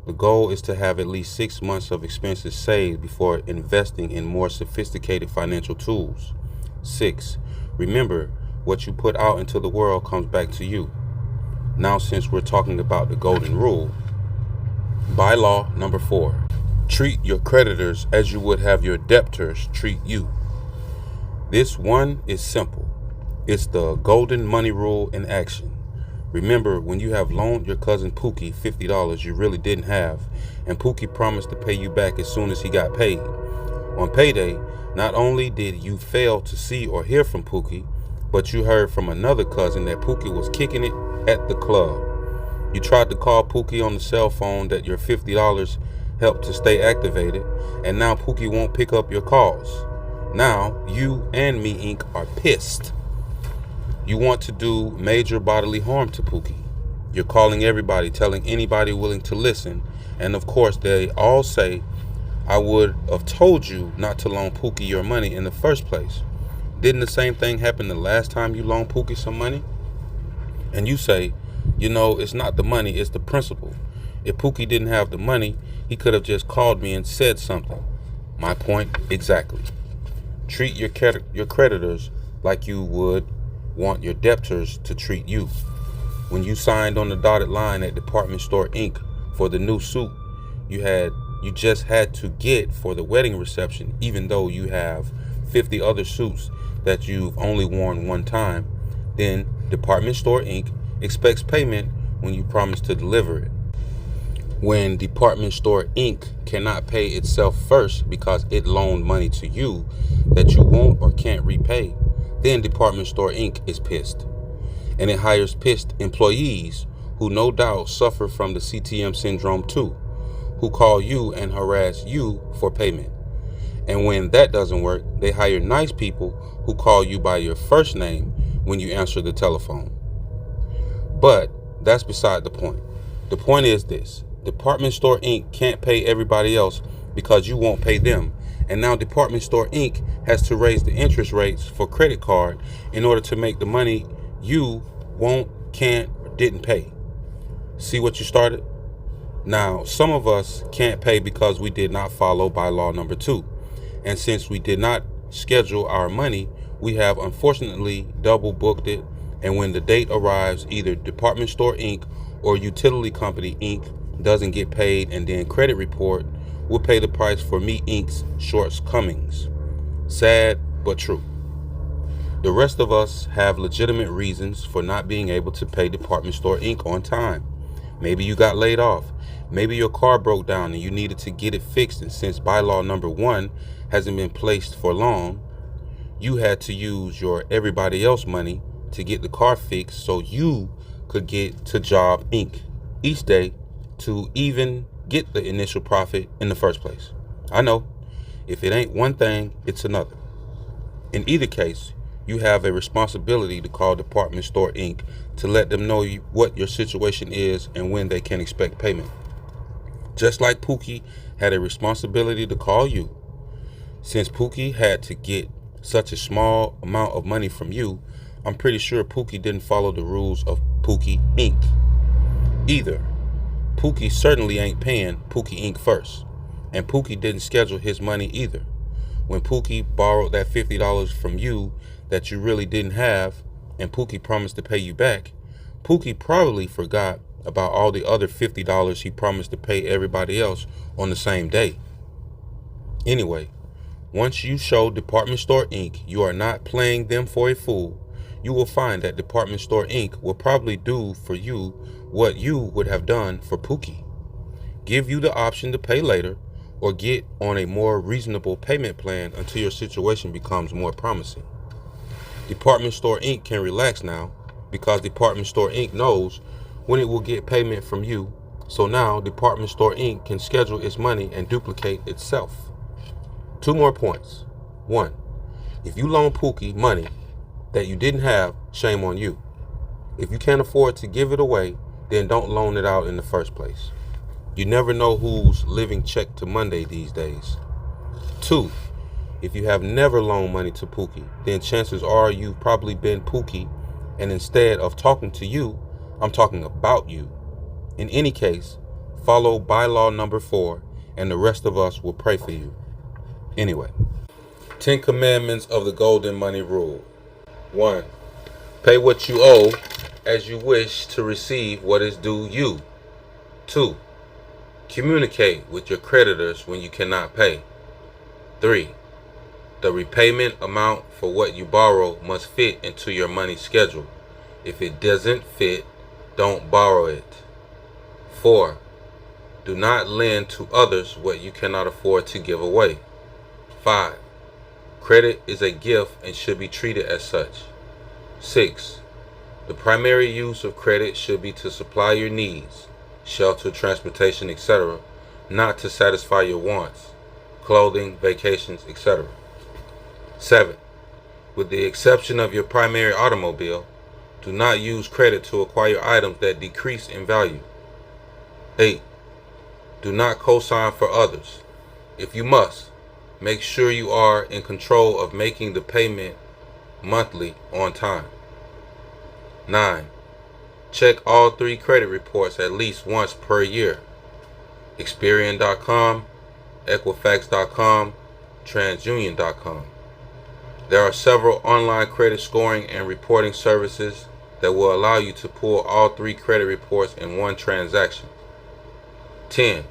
The goal is to have at least 6 months of expenses saved before investing in more sophisticated financial tools. 6. Remember, what you put out into the world comes back to you. Now, since we're talking about the golden rule, bylaw number 4. Treat your creditors as you would have your debtors treat you. This one is simple. It's the golden money rule in action. Remember, when you have loaned your cousin Pookie $50 you really didn't have, and Pookie promised to pay you back as soon as he got paid. On payday, not only did you fail to see or hear from Pookie, but you heard from another cousin that Pookie was kicking it at the club. You tried to call Pookie on the cell phone that your $50 helped to stay activated, and now Pookie won't pick up your calls. Now, you and Me Inc. are pissed. You want to do major bodily harm to Pookie. You're calling everybody, telling anybody willing to listen, and of course they all say, I would have told you not to loan Pookie your money in the first place. Didn't the same thing happen the last time you loaned Pookie some money? And you say, it's not the money, it's the principle. If Pookie didn't have the money, he could have just called me and said something. My point exactly. Treat your creditors like you would want your debtors to treat you. When you signed on the dotted line at Department Store Inc. for the new suit you just had to get for the wedding reception, even though you have 50 other suits that you've only worn one time, then Department Store Inc. expects payment when you promise to deliver it. When Department Store Inc. cannot pay itself first because it loaned money to you that you won't or can't repay, then Department Store Inc. is pissed. And it hires pissed employees who no doubt suffer from the CTM syndrome too, who call you and harass you for payment. And when that doesn't work, they hire nice people who call you by your first name when you answer the telephone. But that's beside the point. The point is this: Department Store Inc. can't pay everybody else because you won't pay them. And now Department Store Inc. has to raise the interest rates for credit card in order to make the money you won't, can't, or didn't pay. See what you started? Now, some of us can't pay because we did not follow bylaw number 2. And since we did not schedule our money, we have unfortunately double booked it. And when the date arrives, either Department Store Inc. or Utility Company Inc. doesn't get paid, and then credit report will pay the price for Me Inc.'s shortcomings. Sad but true. The rest of us have legitimate reasons for not being able to pay Department Store Inc. on time. Maybe you got laid off. Maybe your car broke down and you needed to get it fixed, and since bylaw number 1 hasn't been placed for long, you had to use your everybody else money to get the car fixed so you could get to Job Inc. each day to even get the initial profit in the first place. I know, if it ain't one thing, it's another. In either case, you have a responsibility to call Department Store Inc. to let them know what your situation is and when they can expect payment. Just like Pookie had a responsibility to call you. Since Pookie had to get such a small amount of money from you, I'm pretty sure Pookie didn't follow the rules of Pookie Inc. either. Pookie certainly ain't paying Pookie Inc. first, and Pookie didn't schedule his money either. When Pookie borrowed that $50 from you that you really didn't have, and Pookie promised to pay you back, Pookie probably forgot about all the other $50 he promised to pay everybody else on the same day. Anyway, once you show Department Store Inc. you are not playing them for a fool, you will find that Department Store Inc. will probably do for you what you would have done for Pookie. Give you the option to pay later or get on a more reasonable payment plan until your situation becomes more promising. Department Store Inc. can relax now because Department Store Inc. knows when it will get payment from you, so now Department Store Inc. can schedule its money and duplicate itself. 2 more points. 1, if you loan Pookie money that you didn't have, shame on you. If you can't afford to give it away, then don't loan it out in the first place. You never know who's living check to Monday these days. 2, if you have never loaned money to Pookie, then chances are you've probably been Pookie, and instead of talking to you, I'm talking about you. In any case, follow bylaw number 4, and the rest of us will pray for you. Anyway, 10 Commandments of the Golden Money Rule. 1, pay what you owe as you wish to receive what is due you. 2, communicate with your creditors when you cannot pay. 3, the repayment amount for what you borrow must fit into your money schedule. If it doesn't fit, don't borrow it. 4, do not lend to others what you cannot afford to give away. 5, credit is a gift and should be treated as such. 6, the primary use of credit should be to supply your needs, shelter, transportation, etc., not to satisfy your wants, clothing, vacations, etc. 7, with the exception of your primary automobile, do not use credit to acquire items that decrease in value. 8, do not co-sign for others. If you must, make sure you are in control of making the payment monthly on time. 9, check all 3 credit reports at least once per year. Experian.com, Equifax.com, TransUnion.com. There are several online credit scoring and reporting services that will allow you to pull all 3 credit reports in one transaction. 10,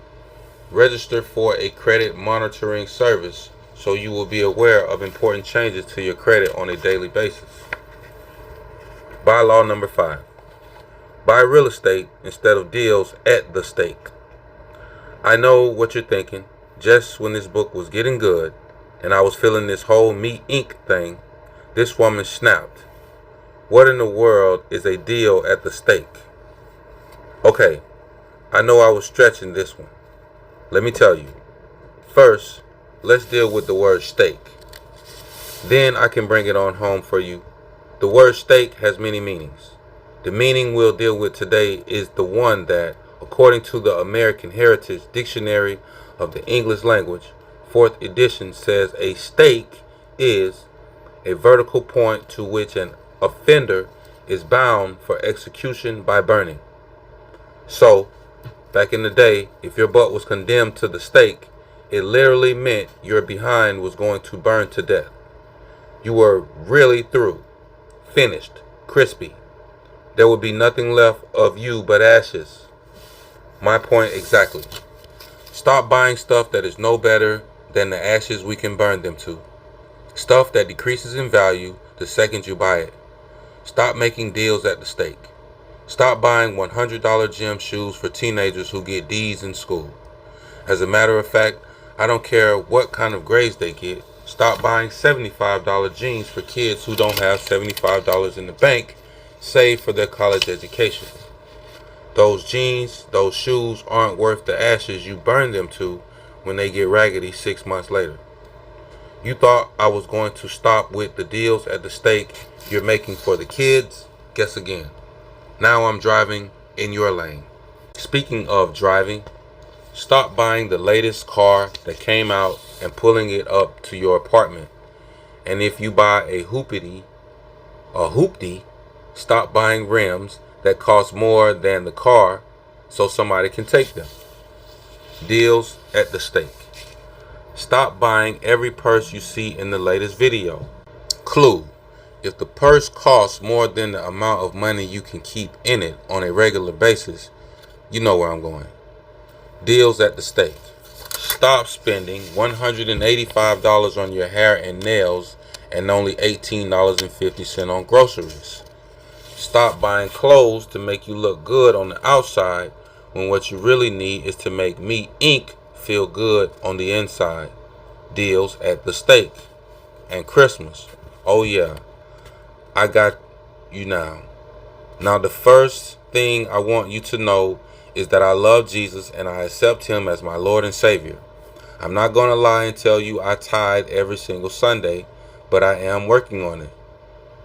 register for a credit monitoring service so you will be aware of important changes to your credit on a daily basis. Bylaw number 5, buy real estate instead of deals at the stake. I know what you're thinking. Just when this book was getting good and I was feeling this whole Me Inc. thing, this woman snapped. What in the world is a deal at the stake? Okay, I know I was stretching this one. Let me tell you. First, let's deal with the word stake. Then I can bring it on home for you. The word stake has many meanings. The meaning we'll deal with today is the one that, according to the American Heritage Dictionary of the English Language, 4th edition, says a stake is a vertical point to which an offender is bound for execution by burning. So, back in the day, if your butt was condemned to the stake, it literally meant your behind was going to burn to death. You were really through, finished, crispy. There would be nothing left of you but ashes. My point exactly. Stop buying stuff that is no better than the ashes we can burn them to. Stuff that decreases in value the second you buy it. Stop making deals at the stake. Stop buying $100 gym shoes for teenagers who get D's in school. As a matter of fact, I don't care what kind of grades they get. Stop buying $75 jeans for kids who don't have $75 in the bank saved for their college education. Those jeans, those shoes aren't worth the ashes you burn them to when they get raggedy 6 months later. You thought I was going to stop with the deals at the stake you're making for the kids? Guess again. Now I'm driving in your lane. Speaking of driving, stop buying the latest car that came out and pulling it up to your apartment. And if you buy a hoopty, stop buying rims that cost more than the car so somebody can take them. Deals at the stake. Stop buying every purse you see in the latest video. Clue: if the purse costs more than the amount of money you can keep in it on a regular basis, you know where I'm going. Deals at the stake. Stop spending $185 on your hair and nails and only $18.50 on groceries. Stop buying clothes to make you look good on the outside when what you really need is to make me, Inc. feel good on the inside. Deals at the stake. And Christmas. Oh yeah, I got you now. Now the first thing I want you to know is that I love Jesus and I accept him as my Lord and Savior. I'm not going to lie and tell you I tithe every single Sunday, but I am working on it.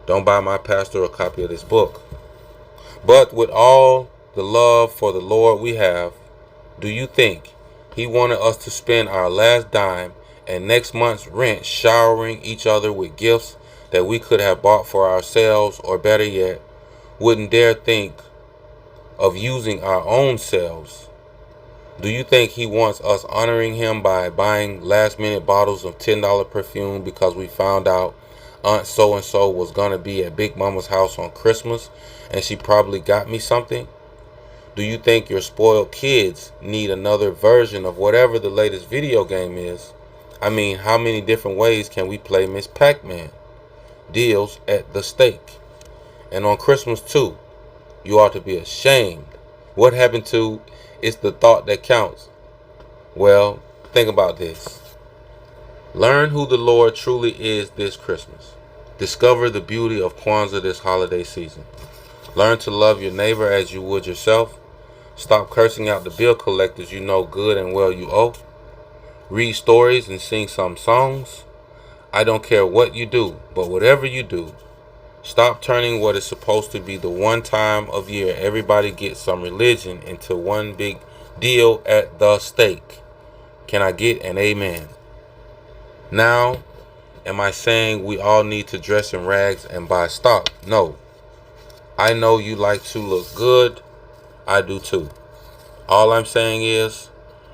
Don't buy my pastor a copy of this book. But with all the love for the Lord we have, do you think he wanted us to spend our last dime and next month's rent showering each other with gifts that we could have bought for ourselves, or better yet, wouldn't dare think of using our own selves? Do you think he wants us honoring him by buying last-minute bottles of $10 perfume because we found out Aunt so-and-so was going to be at Big Mama's house on Christmas and she probably got me something? Do you think your spoiled kids need another version of whatever the latest video game is? I mean, how many different ways can we play Miss Pac-Man? Deals at the stake. And on Christmas too. You ought to be ashamed. What happened to "it's the thought that counts"? Well, think about this. Learn who the Lord truly is this Christmas. Discover the beauty of Kwanzaa this holiday season. Learn to love your neighbor as you would yourself. Stop cursing out the bill collectors you know good and well you owe. Read stories and sing some songs. I don't care what you do, but whatever you do, stop turning what is supposed to be the one time of year everybody gets some religion into one big deal at the stake. Can I get an amen? Now, am I saying we all need to dress in rags and buy stock? No. I know you like to look good. I do too. All I'm saying is,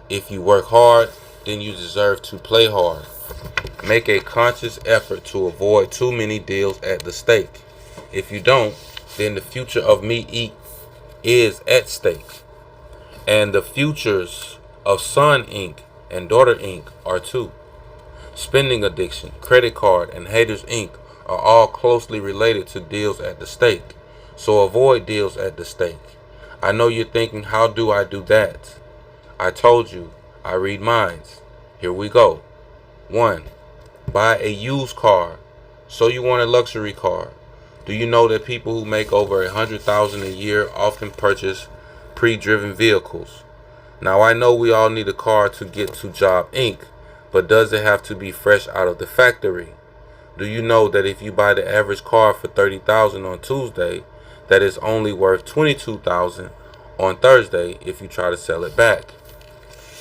if you work hard, then you deserve to play hard. Make a conscious effort to avoid too many deals at the stake. If you don't, then the future of me Inc. is at stake. And the futures of Son Inc. and Daughter Inc. are too. Spending addiction, credit card, and Haters Inc. are all closely related to deals at the stake. So avoid deals at the stake. I know you're thinking, how do I do that? I told you, I read minds. Here we go. 1. Buy a used car. So you want a luxury car. Do you know that people who make over $100,000 a year often purchase pre-driven vehicles? Now I know we all need a car to get to Job Inc., but does it have to be fresh out of the factory? Do you know that if you buy the average car for $30,000 on Tuesday, that is only worth $22,000 on Thursday if you try to sell it back?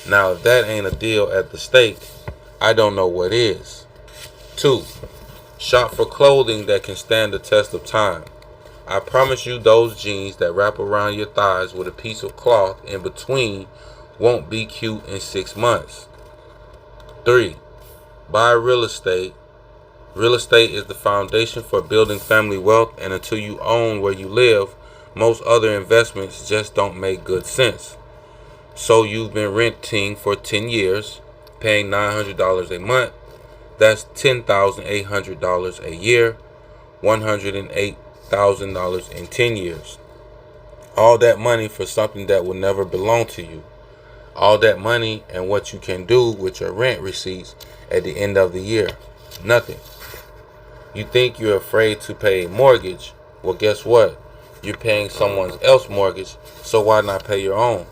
Now if that ain't a deal at the stake, I don't know what is. 2. Shop for clothing that can stand the test of time. I promise you those jeans that wrap around your thighs with a piece of cloth in between won't be cute in 6 months. 3. Buy real estate. Real estate is the foundation for building family wealth, and until you own where you live, most other investments just don't make good sense. So you've been renting for 10 years, paying $900 a month. That's $10,800 a year, $108,000 in 10 years. All that money for something that will never belong to you. All that money and what you can do with your rent receipts at the end of the year. Nothing. You think you're afraid to pay a mortgage. Well, guess what? You're paying someone else's mortgage, so why not pay your own?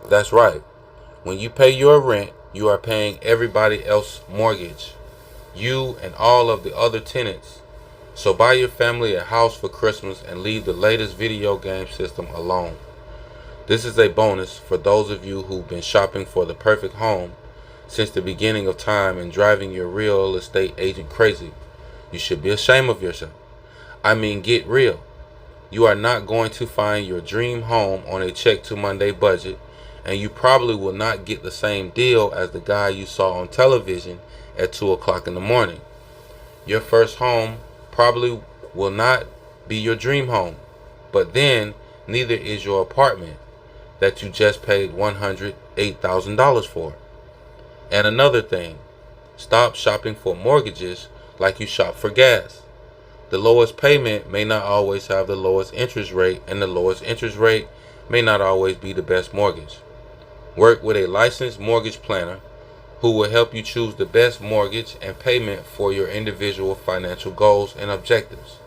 That's right. When you pay your rent, you are paying everybody else's mortgage. You and all of the other tenants. So buy your family a house for Christmas and leave the latest video game system alone. This is a bonus for those of you who've been shopping for the perfect home since the beginning of time and driving your real estate agent crazy. You should be ashamed of yourself. I mean, get real. You are not going to find your dream home on a check to Monday budget, and you probably will not get the same deal as the guy you saw on television at 2 o'clock in the morning. Your first home probably will not be your dream home, but then neither is your apartment that you just paid $108,000 for. And another thing, stop shopping for mortgages like you shop for gas. The lowest payment may not always have the lowest interest rate, and the lowest interest rate may not always be the best mortgage. Work with a licensed mortgage planner who will help you choose the best mortgage and payment for your individual financial goals and objectives.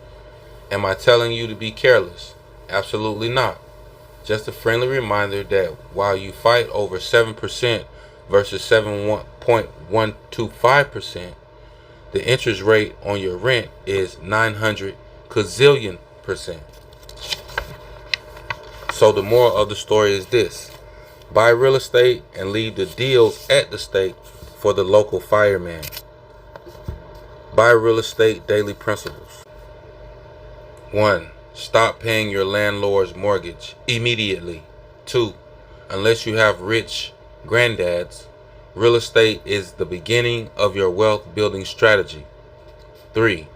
Am I telling you to be careless? Absolutely not. Just a friendly reminder that while you fight over 7% versus 7.125%, the interest rate on your rent is 900 gazillion %. So the moral of the story is this: buy real estate and leave the deals at the stake for the local fireman. Buy real estate daily principles. 1. Stop paying your landlord's mortgage immediately. 2. Unless you have rich granddads, real estate is the beginning of your wealth building strategy. 3.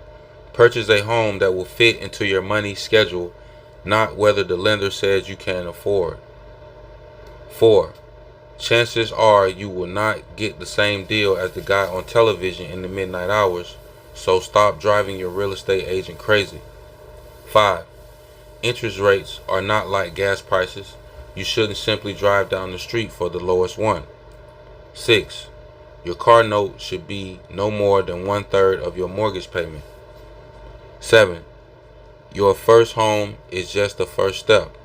Purchase a home that will fit into your money schedule, not whether the lender says you can afford. 4. Chances are you will not get the same deal as the guy on television in the midnight hours, so stop driving your real estate agent crazy. 5. Interest rates are not like gas prices. You shouldn't simply drive down the street for the lowest one. 6. Your car note should be no more than 1/3 of your mortgage payment. 7. Your first home is just the first step.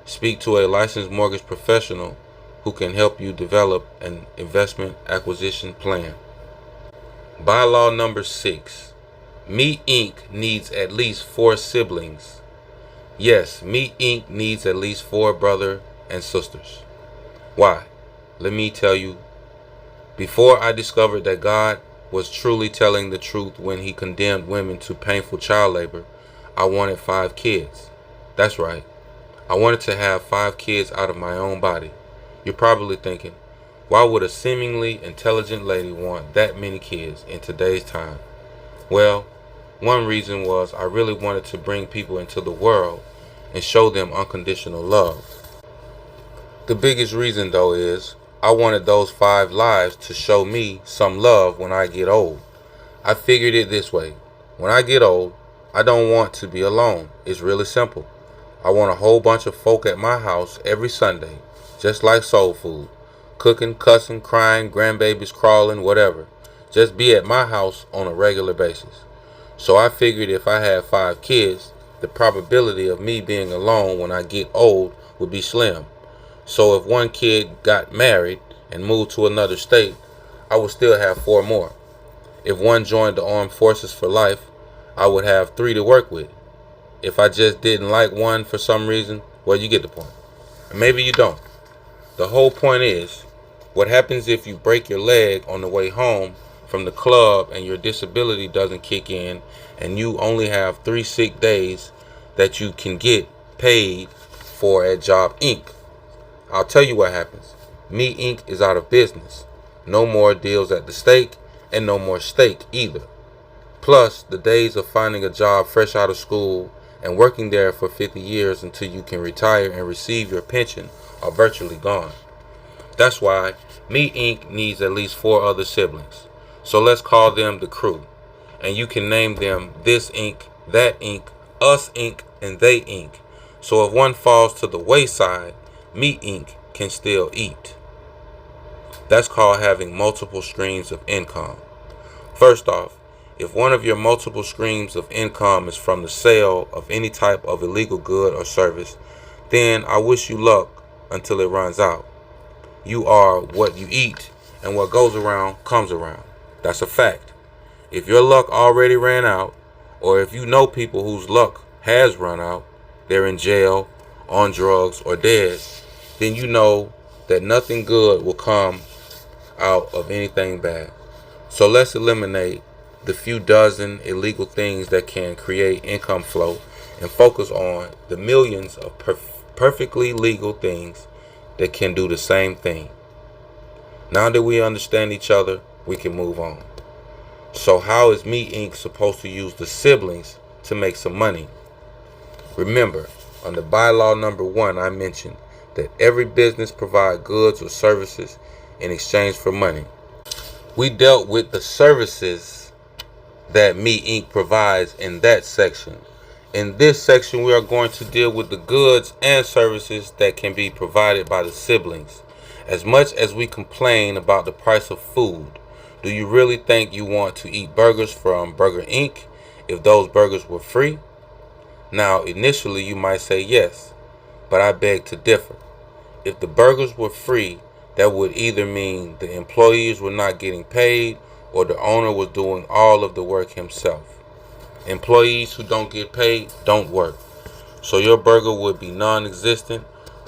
Speak to a licensed mortgage professional who can help you develop an investment acquisition plan. Bylaw number 6. Me Inc. needs at least 4 siblings. Yes, Me Inc. needs at least 4 brothers and sisters. Why? Let me tell you. Before I discovered that God was truly telling the truth when he condemned women to painful child labor, I wanted 5 kids. That's right. I wanted to have 5 kids out of my own body. You're probably thinking, why would a seemingly intelligent lady want that many kids in today's time? Well, one reason was I really wanted to bring people into the world and show them unconditional love. The biggest reason, though, is I wanted those 5 lives to show me some love when I get old. I figured it this way. When I get old, I don't want to be alone. It's really simple. I want a whole bunch of folk at my house every Sunday, just like soul food. Cooking, cussing, crying, grandbabies crawling, whatever. Just be at my house on a regular basis. So I figured if I had 5 kids, the probability of me being alone when I get old would be slim. So if one kid got married and moved to another state, I would still have 4 more. If one joined the armed forces for life, I would have 3 to work with. If I just didn't like one for some reason, well, you get the point. And maybe you don't. The whole point is, what happens if you break your leg on the way home from the club and your disability doesn't kick in and you only have 3 sick days that you can get paid for at Job Inc.? I'll tell you what happens. Me Inc. is out of business. No more deals at the stake and no more steak either. Plus, the days of finding a job fresh out of school and working there for 50 years until you can retire and receive your pension are virtually gone. That's why Me Inc. needs at least 4 other siblings. So let's call them the crew. And you can name them This Inc., That Inc., Us Inc., and They Inc. So if one falls to the wayside, Me Inc. can still eat. That's called having multiple streams of income. First off, if one of your multiple streams of income is from the sale of any type of illegal good or service, then I wish you luck until it runs out. You are what you eat, and what goes around comes around. That's a fact. If your luck already ran out, or if you know people whose luck has run out, they're in jail, on drugs, or dead, then you know that nothing good will come out of anything bad. So let's eliminate the few dozen illegal things that can create income flow and focus on the millions of perfectly legal things that can do the same thing. Now that we understand each other, we can move on. So how is Me Inc. supposed to use the siblings to make some money? Remember, under bylaw number 1, I mentioned that every business provide goods or services in exchange for money. We dealt with the services that Me Inc. provides in that section. In this section, we are going to deal with the goods and services that can be provided by the siblings. As much as we complain about the price of food, do you really think you want to eat burgers from Burger Inc. if those burgers were free? Now, initially you might say yes, but I beg to differ. If the burgers were free, that would either mean the employees were not getting paid or the owner was doing all of the work himself. Employees who don't get paid don't work. So your burger would be non-existent,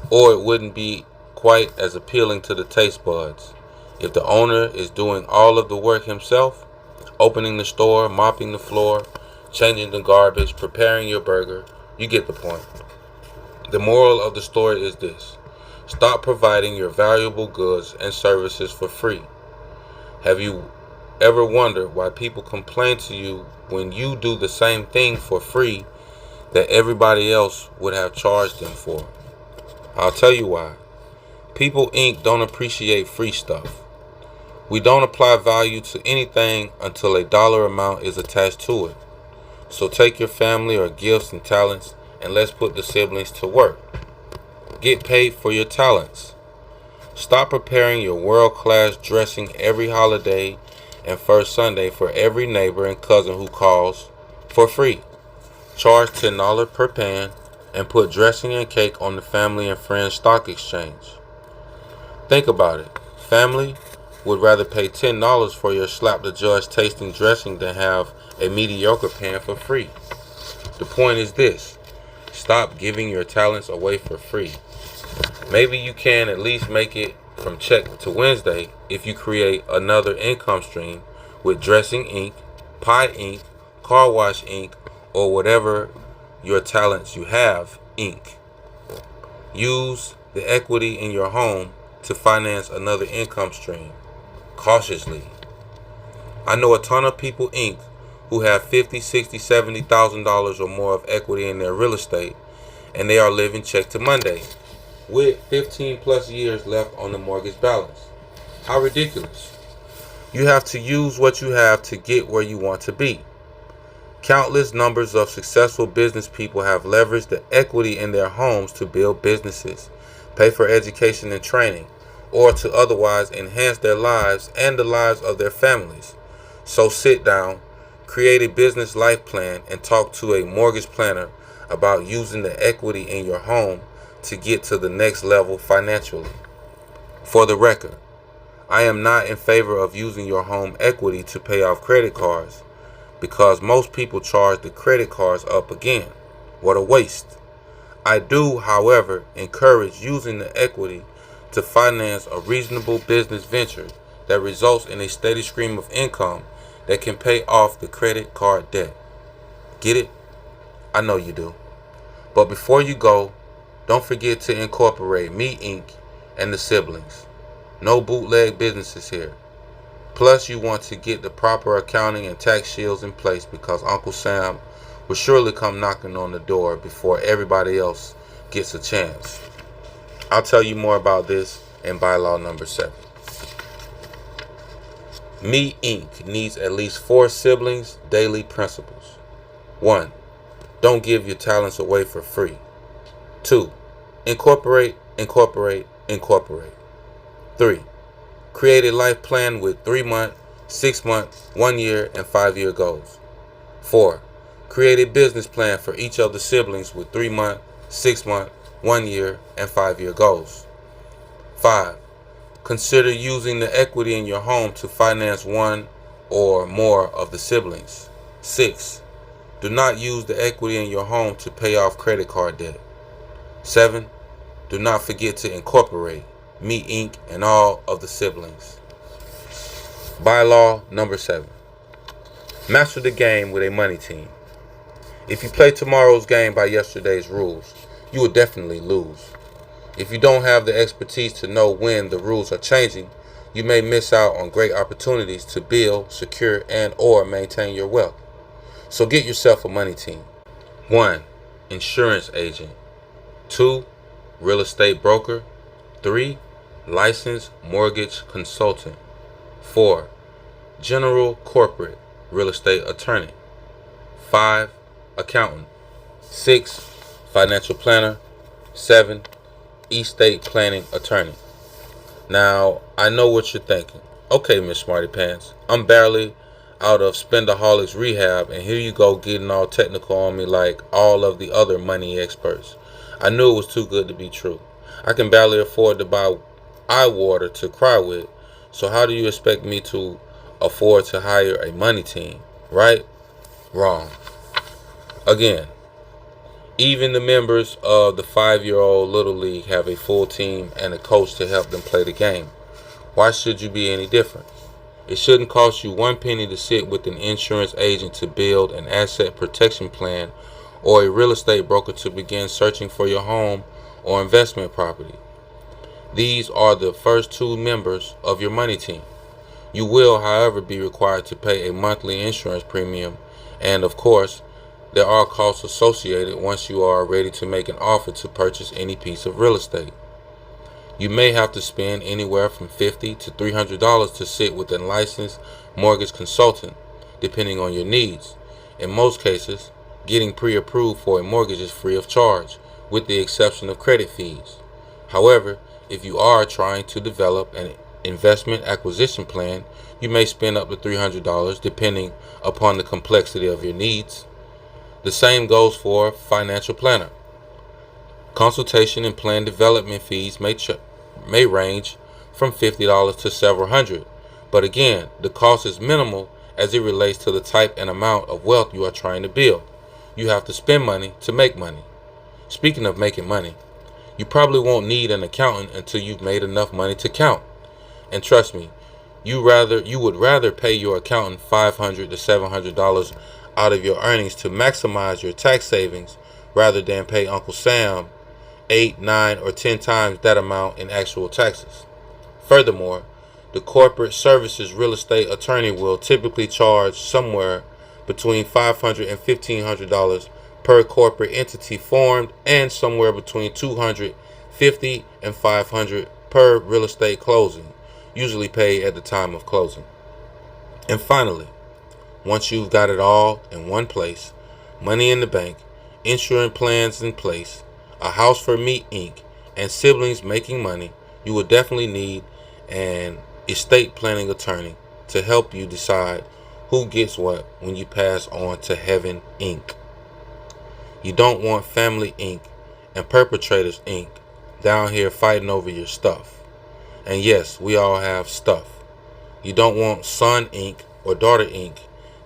or it wouldn't be quite as appealing to the taste buds. If the owner is doing all of the work himself, opening the store, mopping the floor, changing the garbage, preparing your burger, you get the point. The moral of the story is this: stop providing your valuable goods and services for free. Have you ever wondered why people complain to you when you do the same thing for free that everybody else would have charged them for? I'll tell you why. People Inc. don't appreciate free stuff. We don't apply value to anything until a dollar amount is attached to it. So take your family or gifts and talents and let's put the siblings to work. Get paid for your talents. Stop preparing your world-class dressing every holiday and first Sunday for every neighbor and cousin who calls for free. Charge $10 per pan and put dressing and cake on the family and friends stock exchange. Think about it. Family would rather pay $10 for your slap the judge tasting dressing than have a mediocre pan for free. The point is this: stop giving your talents away for free. Maybe you can at least make it from check to Wednesday if you create another income stream with Dressing Inc., Pie Inc., Car Wash Inc., or whatever your talents you have Inc. Use the equity in your home to finance another income stream. Cautiously. I know a ton of people Inc. who have $50, $60, $70,000 or more of equity in their real estate, and they are living check to Monday with 15 plus years left on the mortgage balance. How ridiculous. You have to use what you have to get where you want to be. Countless numbers of successful business people have leveraged the equity in their homes to build businesses, pay for education and training, or to otherwise enhance their lives and the lives of their families. So sit down, create a business life plan, and talk to a mortgage planner about using the equity in your home to get to the next level financially. For the record, I am not in favor of using your home equity to pay off credit cards because most people charge the credit cards up again. What a waste. I do, however, encourage using the equity to finance a reasonable business venture that results in a steady stream of income that can pay off the credit card debt. Get it? I know you do. But before you go, don't forget to incorporate Me Inc. and the siblings. No bootleg businesses here. Plus, you want to get the proper accounting and tax shields in place because Uncle Sam will surely come knocking on the door before everybody else gets a chance. I'll tell you more about this And bylaw number 7. Me Inc. needs at least 4 siblings' daily principles. 1. Don't give your talents away for free. 2. Incorporate, incorporate, incorporate. 3. Create a life plan with 3-month, 6-month, 1-year, and 5-year goals. 4. Create a business plan for each of the siblings with 3-month, 6-month, 1-year, and 5-year goals. 5. Consider using the equity in your home to finance one or more of the siblings. 6. Do not use the equity in your home to pay off credit card debt. 7. Do not forget to incorporate Me Inc. and all of the siblings. Bylaw number 7. Master the game with a money team. If you play tomorrow's game by yesterday's rules, you will definitely lose. If you don't have the expertise to know when the rules are changing, you may miss out on great opportunities to build, secure, and or maintain your wealth. So get yourself a money team. 1. Insurance agent. 2. Real estate broker. 3. Licensed mortgage consultant. 4. General corporate real estate attorney. 5. Accountant. 6. Financial planner. 7. Estate planning attorney. Now, I know what you're thinking. Okay, Miss Smarty Pants, I'm barely out of Spendaholics rehab, and here you go getting all technical on me like all of the other money experts. I knew it was too good to be true. I can barely afford to buy eye water to cry with, so how do you expect me to afford to hire a money team, right? Wrong. Again, even the members of the 5-year-old Little League have a full team and a coach to help them play the game. Why should you be any different? It shouldn't cost you 1 penny to sit with an insurance agent to build an asset protection plan or a real estate broker to begin searching for your home or investment property. These are the first 2 members of your money team. You will, however, be required to pay a monthly insurance premium, and of course, there are costs associated once you are ready to make an offer to purchase any piece of real estate. You may have to spend anywhere from $50 to $300 to sit with a licensed mortgage consultant, depending on your needs. In most cases, getting pre-approved for a mortgage is free of charge, with the exception of credit fees. However, if you are trying to develop an investment acquisition plan, you may spend up to $300 depending upon the complexity of your needs. The same goes for financial planner. Consultation and plan development fees may range from $50 to several hundred, but again, the cost is minimal as it relates to the type and amount of wealth you are trying to build. You have to spend money to make money. Speaking of making money, you probably won't need an accountant until you've made enough money to count. And trust me, you would rather pay your accountant $500 to $700 out of your earnings to maximize your tax savings rather than pay Uncle Sam 8, 9, or 10 times that amount in actual taxes. Furthermore, the corporate services real estate attorney will typically charge somewhere between $500 and $1,500 per corporate entity formed, and somewhere between $250 and $500 per real estate closing, usually paid at the time of closing. And finally, once you've got it all in one place, money in the bank, insurance plans in place, a house for Me Inc., and siblings making money, you will definitely need an estate planning attorney to help you decide who gets what when you pass on to Heaven Inc. You don't want Family Inc. and Perpetrators Inc. down here fighting over your stuff. And yes, we all have stuff. You don't want Son Inc. or Daughter Inc.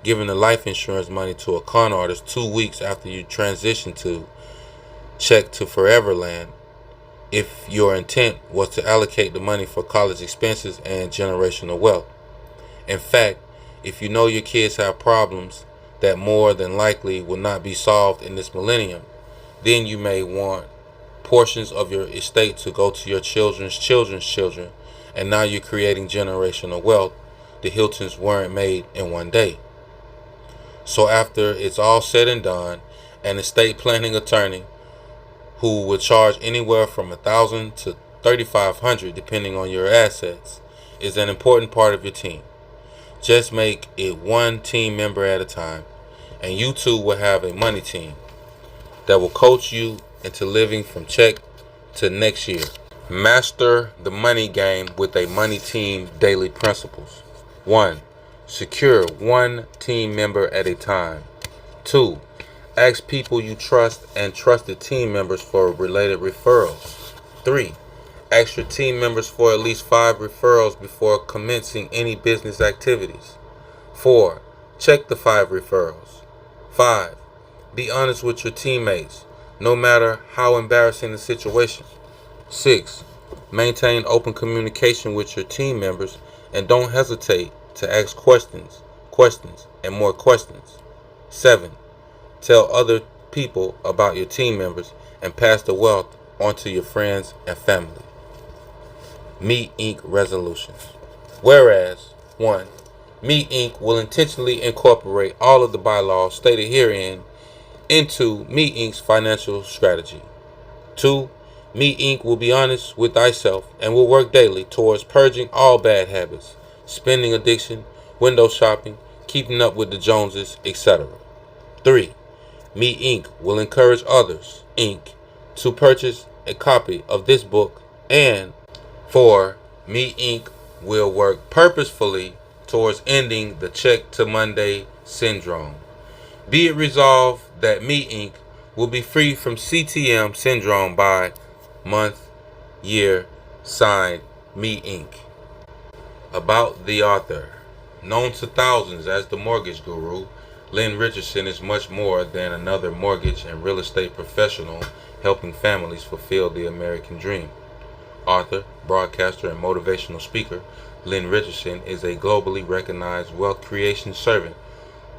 giving the life insurance money to a con artist 2 weeks after you transition to check to Foreverland if your intent was to allocate the money for college expenses and generational wealth. In fact, if you know your kids have problems that more than likely will not be solved in this millennium, then you may want portions of your estate to go to your children's children's children, and now you're creating generational wealth the Hiltons weren't made in one day. So after it's all said and done, an estate planning attorney who would charge anywhere from $1,000 to $3,500 depending on your assets, is an important part of your team. Just make it one team member at a time, and you two will have a money team that will coach you into living from check to next year. Master the money game with a money team daily principles. 1. Secure one team member at a time. 2. Ask people you trust and trusted team members for related referrals. 3. Ask your team members for at least 5 referrals before commencing any business activities. 4. Check the 5 referrals. 5. Be honest with your teammates, no matter how embarrassing the situation. 6. Maintain open communication with your team members and don't hesitate to ask questions, and more questions. 7. Tell other people about your team members and pass the wealth on to your friends and family. Meet Inc. resolutions. Whereas, 1. Meet Inc. will intentionally incorporate all of the bylaws stated herein into Meet Inc.'s financial strategy. 2. Meet Inc. will be honest with thyself and will work daily towards purging all bad habits, spending addiction, window shopping, keeping up with the Joneses, etc. 3. Meet Inc. will encourage others, Inc., to purchase a copy of this book. And 4. Meet Inc. will work purposefully towards ending the check to Monday syndrome. Be it resolved that Meet Inc. will be free from CTM syndrome by month, year, signed, Meet Inc. About the author. Known to thousands as the mortgage guru, Lynn Richardson is much more than another mortgage and real estate professional helping families fulfill the American dream. Author, broadcaster, and motivational speaker, Lynn Richardson is a globally recognized wealth creation servant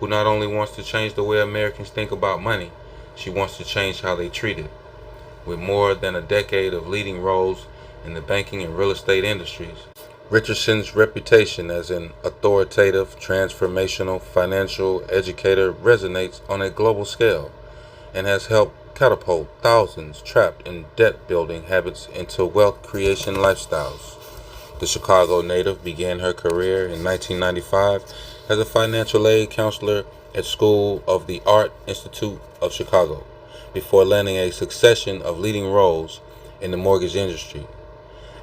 who not only wants to change the way Americans think about money, she wants to change how they treat it. With more than a decade of leading roles in the banking and real estate industries, Richardson's reputation as an authoritative, transformational financial educator resonates on a global scale and has helped catapult thousands trapped in debt-building habits into wealth creation lifestyles. The Chicago native began her career in 1995 as a financial aid counselor at School of the Art Institute of Chicago, before landing a succession of leading roles in the mortgage industry.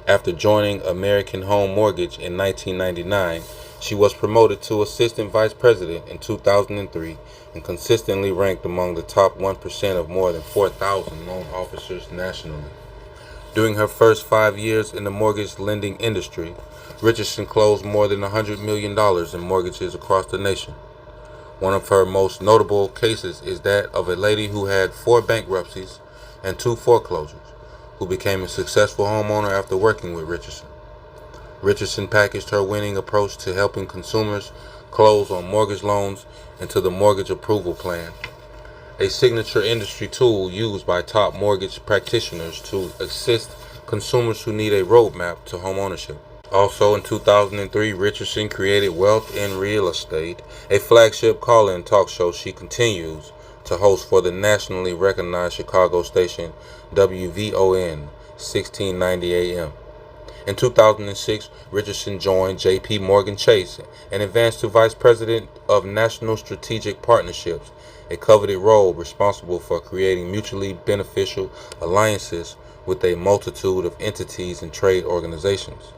After joining American Home Mortgage in 1999, she was promoted to Assistant Vice President in 2003 and consistently ranked among the top 1% of more than 4,000 loan officers nationally. During her first 5 years in the mortgage lending industry, Richardson closed more than $100 million in mortgages across the nation. One of her most notable cases is that of a lady who had 4 bankruptcies and 2 foreclosures, who became a successful homeowner after working with Richardson. Richardson packaged her winning approach to helping consumers close on mortgage loans into the Mortgage Approval Plan, a signature industry tool used by top mortgage practitioners to assist consumers who need a roadmap to homeownership. Also in 2003, Richardson created Wealth in Real Estate, a flagship call-in talk show she continues to host for the nationally recognized Chicago station WVON 1690 AM. In 2006, Richardson joined J.P. Morgan Chase and advanced to Vice President of National Strategic Partnerships, a coveted role responsible for creating mutually beneficial alliances with a multitude of entities and trade organizations.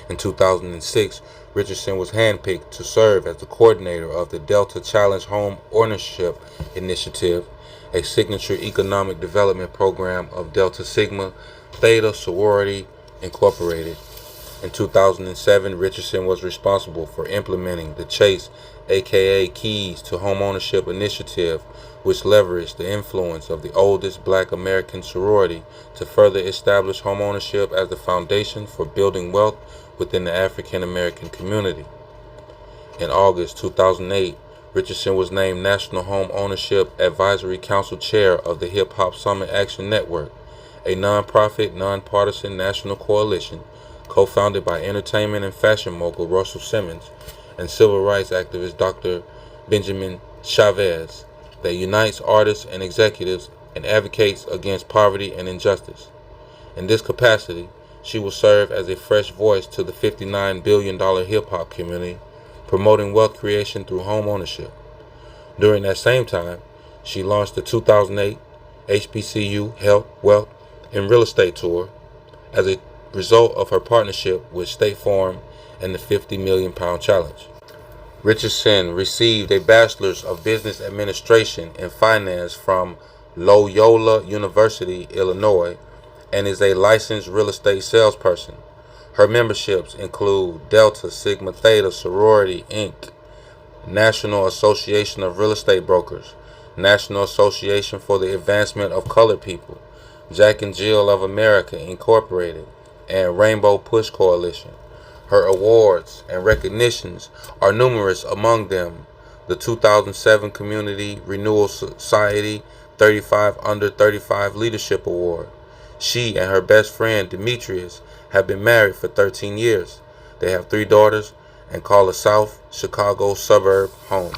In 2006, Richardson was handpicked to serve as the coordinator of the Delta Challenge Home Ownership Initiative, a signature economic development program of Delta Sigma Theta Sorority Incorporated. In 2007, Richardson was responsible for implementing the Chase, aka Keys to Homeownership Initiative, which leveraged the influence of the oldest Black American sorority to further establish homeownership as the foundation for building wealth within the African American community. In August 2008, Richardson was named National Home Ownership Advisory Council Chair of the Hip Hop Summit Action Network, a nonprofit, nonpartisan national coalition co-founded by entertainment and fashion mogul Russell Simmons and civil rights activist Dr. Benjamin Chavez, that unites artists and executives and advocates against poverty and injustice. In this capacity, She will serve as a fresh voice to the $59 billion hip-hop community, promoting wealth creation through home ownership. During that same time, she launched the 2008 HBCU Health, Wealth, and Real Estate Tour as a result of her partnership with State Farm and the 50 Million Pound Challenge. Richardson received a Bachelor's of Business Administration and Finance from Loyola University, Illinois, and is a licensed real estate salesperson. Her memberships include Delta Sigma Theta Sorority, Inc., National Association of Real Estate Brokers, National Association for the Advancement of Colored People, Jack and Jill of America, Incorporated, and Rainbow Push Coalition. Her awards and recognitions are numerous, among them the 2007 Community Renewal Society 35 Under 35 Leadership Award. She and her best friend Demetrius have been married for 13 years. They have 3 daughters and call a South Chicago suburb home.